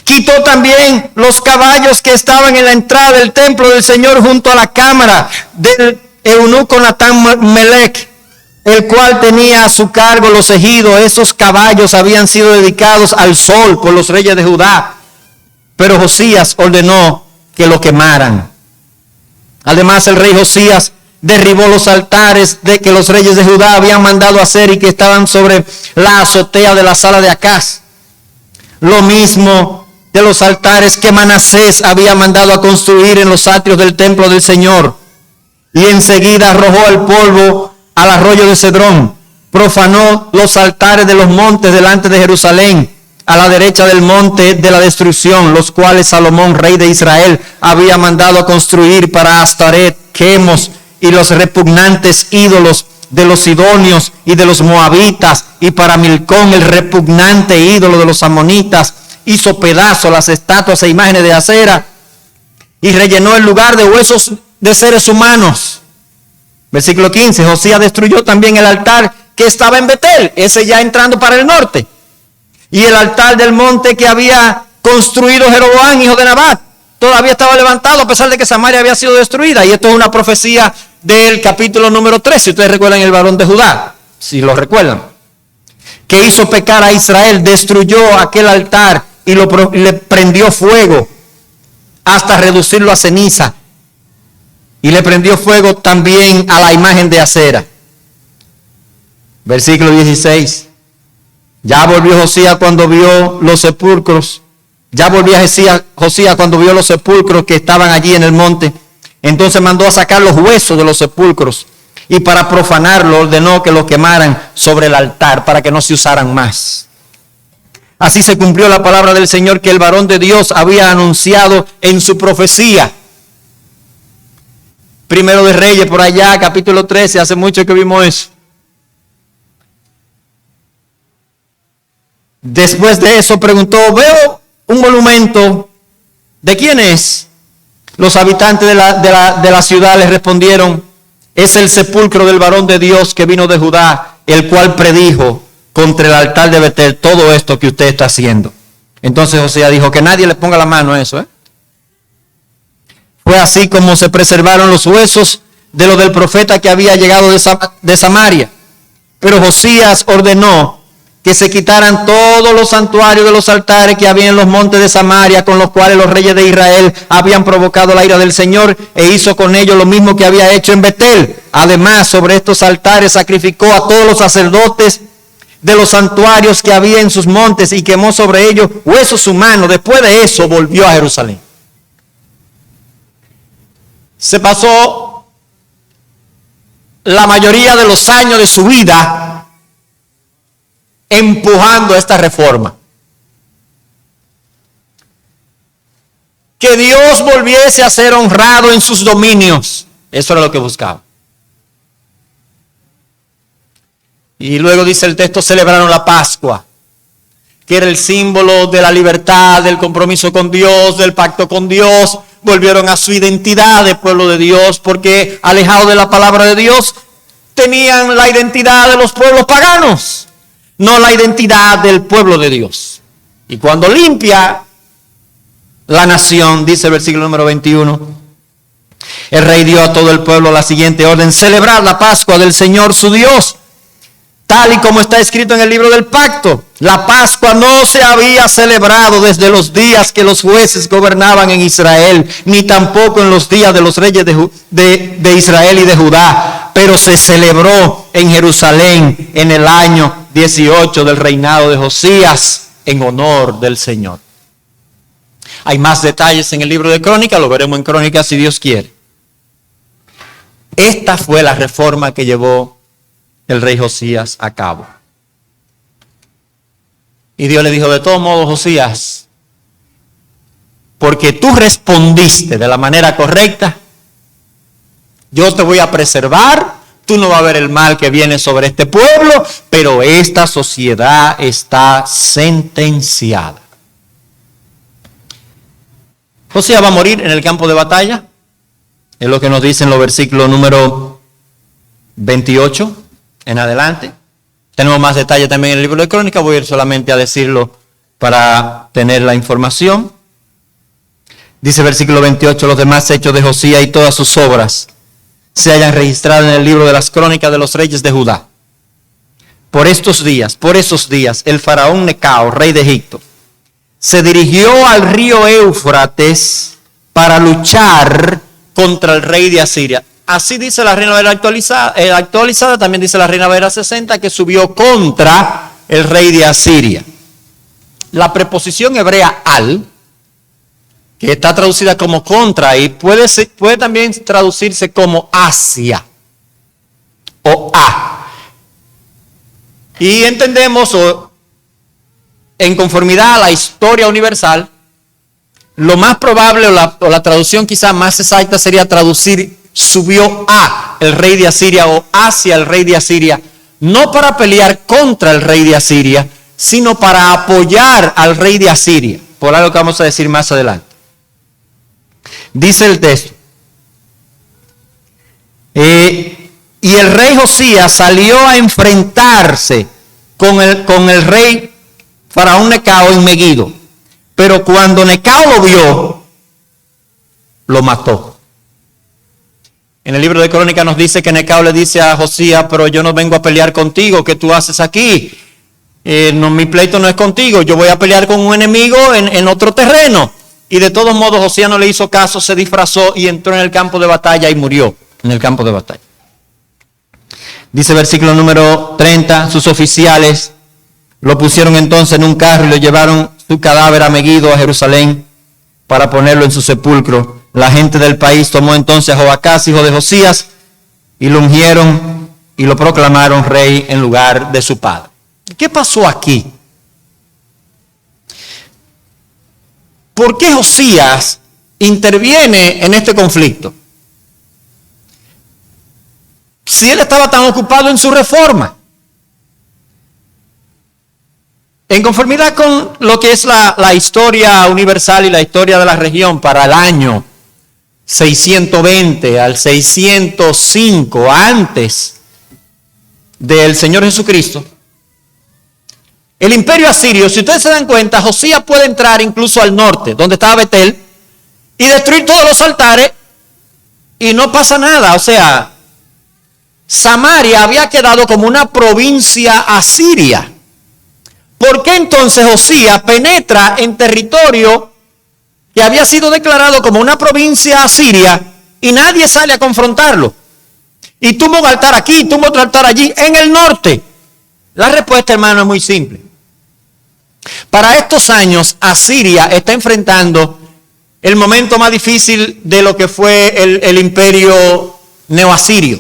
Quitó también los caballos que estaban en la entrada del templo del Señor junto a la cámara del eunuco Natán Melech, el cual tenía a su cargo los ejidos. Esos caballos habían sido dedicados al sol por los reyes de Judá, pero Josías ordenó que lo quemaran. Además, el rey Josías derribó los altares de que los reyes de Judá habían mandado hacer y que estaban sobre la azotea de la sala de Acaz. Lo mismo de los altares que Manasés había mandado a construir en los atrios del templo del Señor. Y enseguida arrojó el polvo al arroyo de Cedrón, profanó los altares de los montes delante de Jerusalén, a la derecha del monte de la destrucción, los cuales Salomón, rey de Israel, había mandado construir para Astaret, Chemos y los repugnantes ídolos de los sidonios y de los moabitas, y para Milcón, el repugnante ídolo de los amonitas. Hizo pedazos las estatuas e imágenes de acera y rellenó el lugar de huesos de seres humanos. Versículo 15, Josías destruyó también el altar que estaba en Betel, ese ya entrando para el norte, y el altar del monte que había construido Jeroboam, hijo de Nabat, todavía estaba levantado a pesar de que Samaria había sido destruida. Y esto es una profecía del capítulo número 3, si ustedes recuerdan el varón de Judá, si lo recuerdan, que hizo pecar a Israel, destruyó aquel altar y le prendió fuego hasta reducirlo a ceniza, y le prendió fuego también a la imagen de acera. Versículo 16. Ya volvió Josías cuando vio los sepulcros. Ya volvía Josías cuando vio los sepulcros que estaban allí en el monte. Entonces mandó a sacar los huesos de los sepulcros, y para profanarlo ordenó que los quemaran sobre el altar para que no se usaran más. Así se cumplió la palabra del Señor que el varón de Dios había anunciado en su profecía. Primero de Reyes, por allá, capítulo 13, hace mucho que vimos eso. Después de eso preguntó, veo un monumento, ¿de quién es? Los habitantes de la ciudad le respondieron, es el sepulcro del varón de Dios que vino de Judá, el cual predijo contra el altar de Betel todo esto que usted está haciendo. Entonces Josías dijo, que nadie le ponga la mano a eso. Fue así como se preservaron los huesos de lo del profeta que había llegado de Samaria. Pero Josías ordenó que se quitaran todos los santuarios de los altares que había en los montes de Samaria, con los cuales los reyes de Israel habían provocado la ira del Señor, e hizo con ellos lo mismo que había hecho en Betel. Además, sobre estos altares sacrificó a todos los sacerdotes de los santuarios que había en sus montes, y quemó sobre ellos huesos humanos. Después de eso volvió a Jerusalén. Se pasó la mayoría de los años de su vida empujando esta reforma. Que Dios volviese a ser honrado en sus dominios. Eso era lo que buscaba. Y luego dice el texto, celebraron la Pascua, que era el símbolo de la libertad, del compromiso con Dios, del pacto con Dios. Volvieron a su identidad de pueblo de Dios, porque alejados de la palabra de Dios, tenían la identidad de los pueblos paganos, no la identidad del pueblo de Dios. Y cuando limpia la nación, dice el versículo número 21, el rey dio a todo el pueblo la siguiente orden: celebrar la Pascua del Señor su Dios, tal y como está escrito en el libro del pacto. La Pascua no se había celebrado desde los días que los jueces gobernaban en Israel, ni tampoco en los días de los reyes de Israel y de Judá, pero se celebró en Jerusalén en el año 18 del reinado de Josías, en honor del Señor. Hay más detalles en el libro de Crónicas, lo veremos en Crónicas si Dios quiere. Esta fue la reforma que llevó el rey Josías a cabo. Y Dios le dijo, de todo modo, Josías, porque tú respondiste de la manera correcta, yo te voy a preservar, tú no vas a ver el mal que viene sobre este pueblo, pero esta sociedad está sentenciada. Josías va a morir en el campo de batalla, es lo que nos dicen los versículos número 28 en adelante. Tenemos más detalle también en el libro de Crónicas, voy a ir solamente a decirlo para tener la información. Dice versículo 28, los demás hechos de Josías y todas sus obras se hayan registrado en el libro de las Crónicas de los reyes de Judá. Por esos días, el faraón Necao, rey de Egipto, se dirigió al río Éufrates para luchar contra el rey de Asiria. Así dice la Reina Valera actualizada, también dice la Reina Valera 60, que subió contra el rey de Asiria. La preposición hebrea al, que está traducida como contra, y puede también traducirse como hacia o a. Y entendemos, en conformidad a la historia universal, lo más probable o la traducción quizá más exacta sería traducir subió a el rey de Asiria o hacia el rey de Asiria, no para pelear contra el rey de Asiria, sino para apoyar al rey de Asiria, por algo que vamos a decir más adelante. Dice el texto, y el rey Josías salió a enfrentarse con el rey Faraón Necao en Megiddo, pero cuando Necao lo vio, lo mató. En el libro de Crónicas nos dice que Necao le dice a Josías, pero yo no vengo a pelear contigo, ¿qué tú haces aquí? Mi pleito no es contigo, yo voy a pelear con un enemigo en otro terreno. Y de todos modos Josías no le hizo caso, se disfrazó y entró en el campo de batalla y murió en el campo de batalla. Dice versículo número 30, sus oficiales lo pusieron entonces en un carro y lo llevaron su cadáver a Megiddo, a Jerusalén, para ponerlo en su sepulcro. La gente del país tomó entonces a Joacás, hijo de Josías, y lo ungieron y lo proclamaron rey en lugar de su padre. ¿Qué pasó aquí? ¿Por qué Josías interviene en este conflicto? Si él estaba tan ocupado en su reforma. En conformidad con lo que es la historia universal y la historia de la región para el año 620 al 605 antes del Señor Jesucristo, el imperio asirio, si ustedes se dan cuenta, Josías puede entrar incluso al norte, donde estaba Betel, y destruir todos los altares y no pasa nada. O sea, Samaria había quedado como una provincia asiria. ¿Por qué entonces Josías penetra en territorio que había sido declarado como una provincia asiria y nadie sale a confrontarlo? Y tumba un altar aquí, tumba otro altar allí, en el norte. La respuesta, hermano, es muy simple. Para estos años, Asiria está enfrentando el momento más difícil de lo que fue el imperio neoasirio.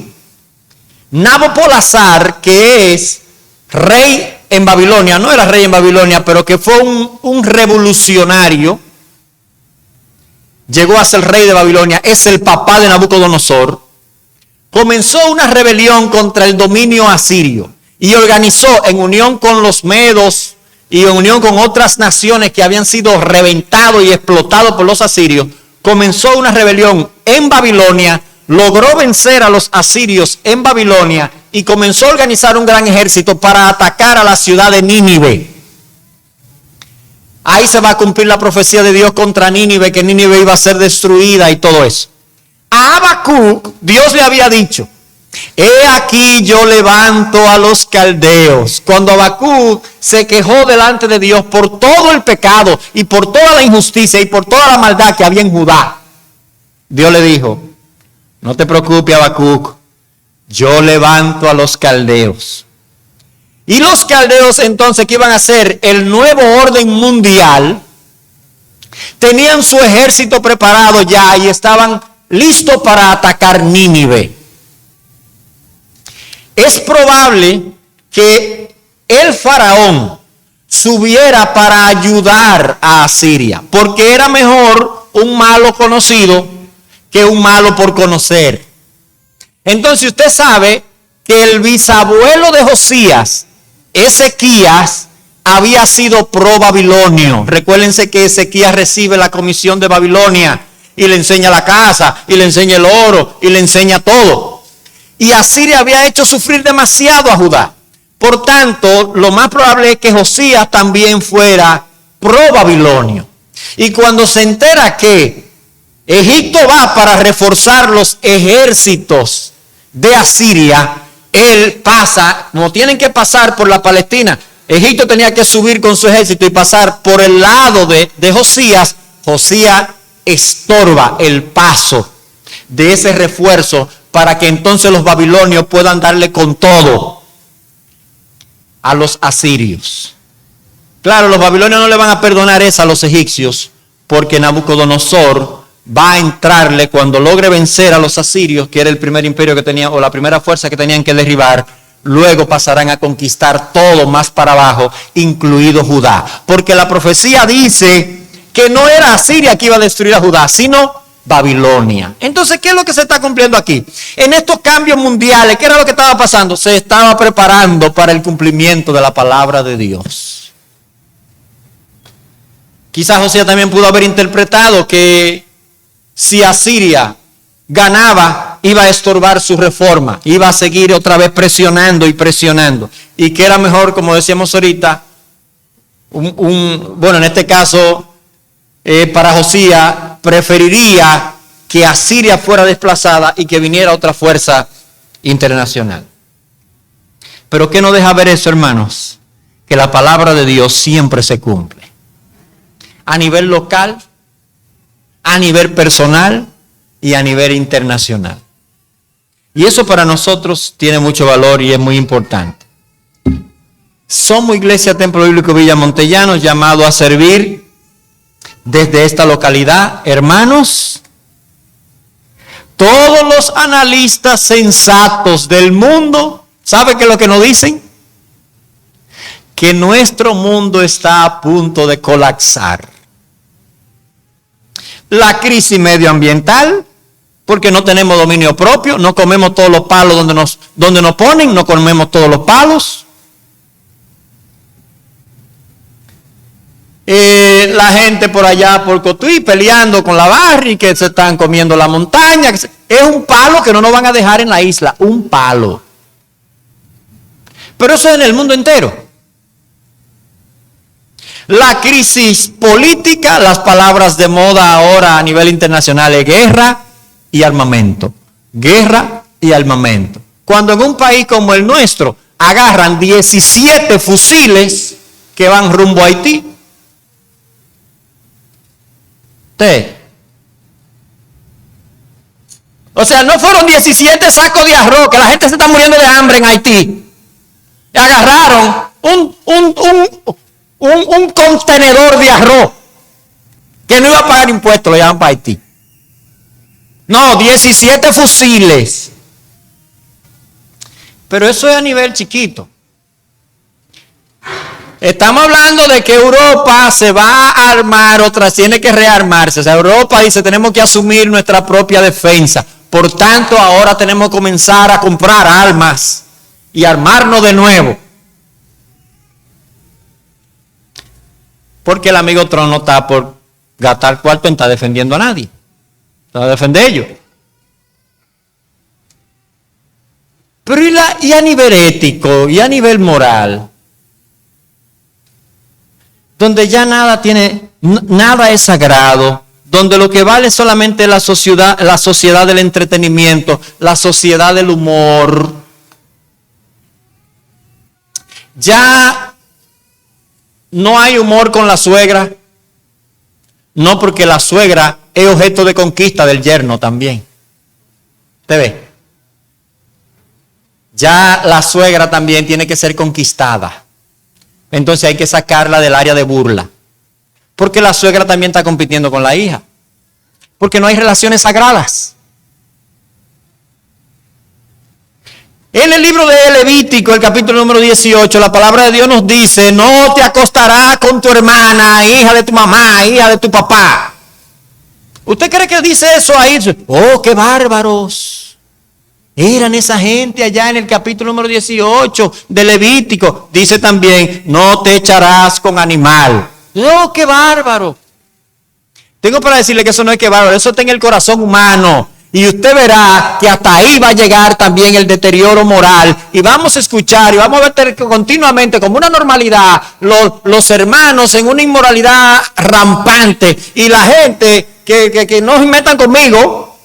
Nabopolassar, que es rey en Babilonia, no era rey en Babilonia, pero que fue un revolucionario, llegó a ser rey de Babilonia, es el papá de Nabucodonosor, comenzó una rebelión contra el dominio asirio y organizó en unión con los medos y en unión con otras naciones que habían sido reventados y explotados por los asirios, comenzó una rebelión en Babilonia, logró vencer a los asirios en Babilonia y comenzó a organizar un gran ejército para atacar a la ciudad de Nínive. Ahí se va a cumplir la profecía de Dios contra Nínive, que Nínive iba a ser destruida y todo eso. A Habacuc, Dios le había dicho, he aquí yo levanto a los caldeos. Cuando Habacuc se quejó delante de Dios por todo el pecado y por toda la injusticia y por toda la maldad que había en Judá, Dios le dijo, no te preocupes, Habacuc, yo levanto a los caldeos. Y los caldeos entonces, que iban a ser el nuevo orden mundial, tenían su ejército preparado ya y estaban listos para atacar Nínive. Es probable que el faraón subiera para ayudar a Asiria, porque era mejor un malo conocido que un malo por conocer. Entonces usted sabe que el bisabuelo de Josías, Ezequías, había sido pro babilonio. Recuérdense que Ezequías recibe la comisión de Babilonia y le enseña la casa, y le enseña el oro, y le enseña todo. Y Asiria había hecho sufrir demasiado a Judá. Por tanto, lo más probable es que Josías también fuera pro babilonio. Y cuando se entera que Egipto va para reforzar los ejércitos de Asiria, él pasa, no tienen que pasar por la Palestina. Egipto tenía que subir con su ejército y pasar por el lado de Josías. Josías estorba el paso de ese refuerzo para que entonces los babilonios puedan darle con todo a los asirios. Claro, los babilonios no le van a perdonar esa a los egipcios, porque Nabucodonosor va a entrarle cuando logre vencer a los asirios, que era el primer imperio que tenía, o la primera fuerza que tenían que derribar, luego pasarán a conquistar todo más para abajo, incluido Judá. Porque la profecía dice que no era Asiria que iba a destruir a Judá, sino Babilonia. Entonces, ¿qué es lo que se está cumpliendo aquí? En estos cambios mundiales, ¿qué era lo que estaba pasando? Se estaba preparando para el cumplimiento de la palabra de Dios. Quizás Josías también pudo haber interpretado que si Asiria ganaba, iba a estorbar su reforma, iba a seguir otra vez presionando y presionando. Y que era mejor, como decíamos ahorita, bueno, en este caso, para Josías, preferiría que Asiria fuera desplazada y que viniera otra fuerza internacional. Pero ¿qué nos deja ver eso, hermanos? Que la palabra de Dios siempre se cumple. A nivel local, a nivel personal y a nivel internacional. Y eso para nosotros tiene mucho valor y es muy importante. Somos Iglesia Templo Bíblico Villa Montellano, llamados a servir desde esta localidad. Hermanos, todos los analistas sensatos del mundo, ¿sabe qué es lo que nos dicen? Que nuestro mundo está a punto de colapsar. La crisis medioambiental, porque no tenemos dominio propio, no comemos todos los palos donde nos ponen, no comemos todos los palos. La gente por allá, por Cotuí, peleando con la Barri, que se están comiendo la montaña. Es un palo que no nos van a dejar en la isla, un palo. Pero eso es en el mundo entero. La crisis política, las palabras de moda ahora a nivel internacional es guerra y armamento. Guerra y armamento. Cuando en un país como el nuestro agarran 17 fusiles que van rumbo a Haití. O sea, no fueron 17 sacos de arroz, que la gente se está muriendo de hambre en Haití. Y agarraron un contenedor de arroz que no iba a pagar impuestos, lo llaman para Haití. No, 17 fusiles. Pero eso es a nivel chiquito. Estamos hablando de que Europa se va a armar, tiene que rearmarse. O sea, Europa dice, tenemos que asumir nuestra propia defensa. Por tanto, ahora tenemos que comenzar a comprar armas y armarnos de nuevo. Porque el amigo Trump no está por gastar cuarto en estar defendiendo a nadie. Está a defender ellos. Pero y a nivel ético y a nivel moral, donde ya nada es sagrado, donde lo que vale solamente la sociedad del entretenimiento, la sociedad del humor. Ya no hay humor con la suegra, no, porque la suegra es objeto de conquista del yerno también. ¿Te ve? Ya la suegra también tiene que ser conquistada. Entonces hay que sacarla del área de burla. Porque la suegra también está compitiendo con la hija. Porque no hay relaciones sagradas. En el libro de Levítico, el capítulo número 18, la palabra de Dios nos dice, no te acostarás con tu hermana, hija de tu mamá, hija de tu papá. ¿Usted cree que dice eso ahí? Oh, qué bárbaros. Eran esa gente allá en el capítulo número 18 de Levítico. Dice también, no te echarás con animal. Oh, qué bárbaro. Tengo para decirle que eso no es que bárbaro, eso está en el corazón humano. Y usted verá que hasta ahí va a llegar también el deterioro moral. Y vamos a escuchar y vamos a ver continuamente como una normalidad los hermanos en una inmoralidad rampante. Y la gente que no se metan conmigo,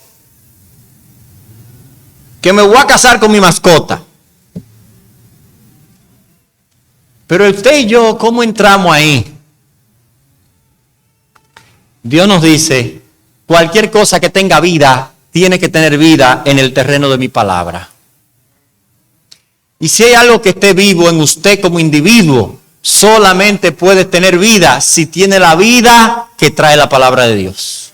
que me voy a casar con mi mascota. Pero usted y yo, ¿cómo entramos ahí? Dios nos dice, cualquier cosa que tenga vida, tiene que tener vida en el terreno de mi palabra. Y si hay algo que esté vivo en usted como individuo, solamente puede tener vida si tiene la vida que trae la palabra de Dios.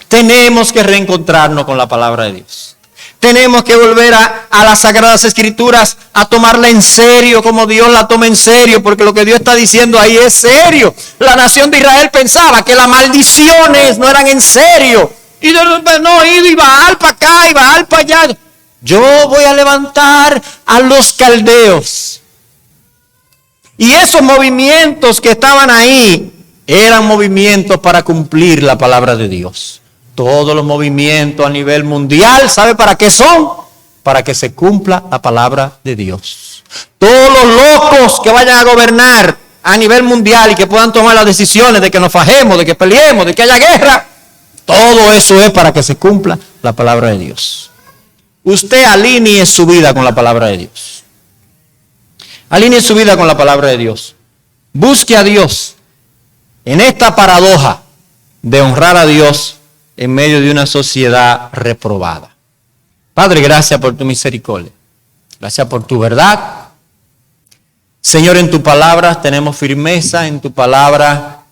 Tenemos que reencontrarnos con la palabra de Dios. Tenemos que volver a las Sagradas Escrituras, a tomarla en serio como Dios la toma en serio, porque lo que Dios está diciendo ahí es serio. La nación de Israel pensaba que las maldiciones no eran en serio. Y no, y Baal para acá, y Baal para allá. Yo voy a levantar a los caldeos. Y esos movimientos que estaban ahí eran movimientos para cumplir la palabra de Dios. Todos los movimientos a nivel mundial, ¿sabe para qué son? Para que se cumpla la palabra de Dios. Todos los locos que vayan a gobernar a nivel mundial y que puedan tomar las decisiones de que nos fajemos, de que peleemos, de que haya guerra, todo eso es para que se cumpla la palabra de Dios. Usted alinee su vida con la palabra de Dios. Alinee su vida con la palabra de Dios. Busque a Dios en esta paradoja de honrar a Dios en medio de una sociedad reprobada. Padre, gracias por tu misericordia. Gracias por tu verdad. Señor, en tu palabra tenemos firmeza, en tu palabra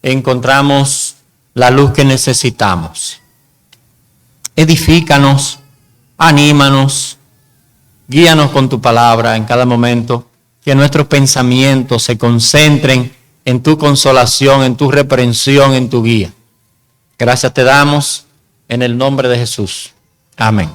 encontramos la luz que necesitamos. Edifícanos, anímanos, guíanos con tu palabra en cada momento, que nuestros pensamientos se concentren en tu consolación, en tu reprensión, en tu guía. Gracias te damos en el nombre de Jesús. Amén.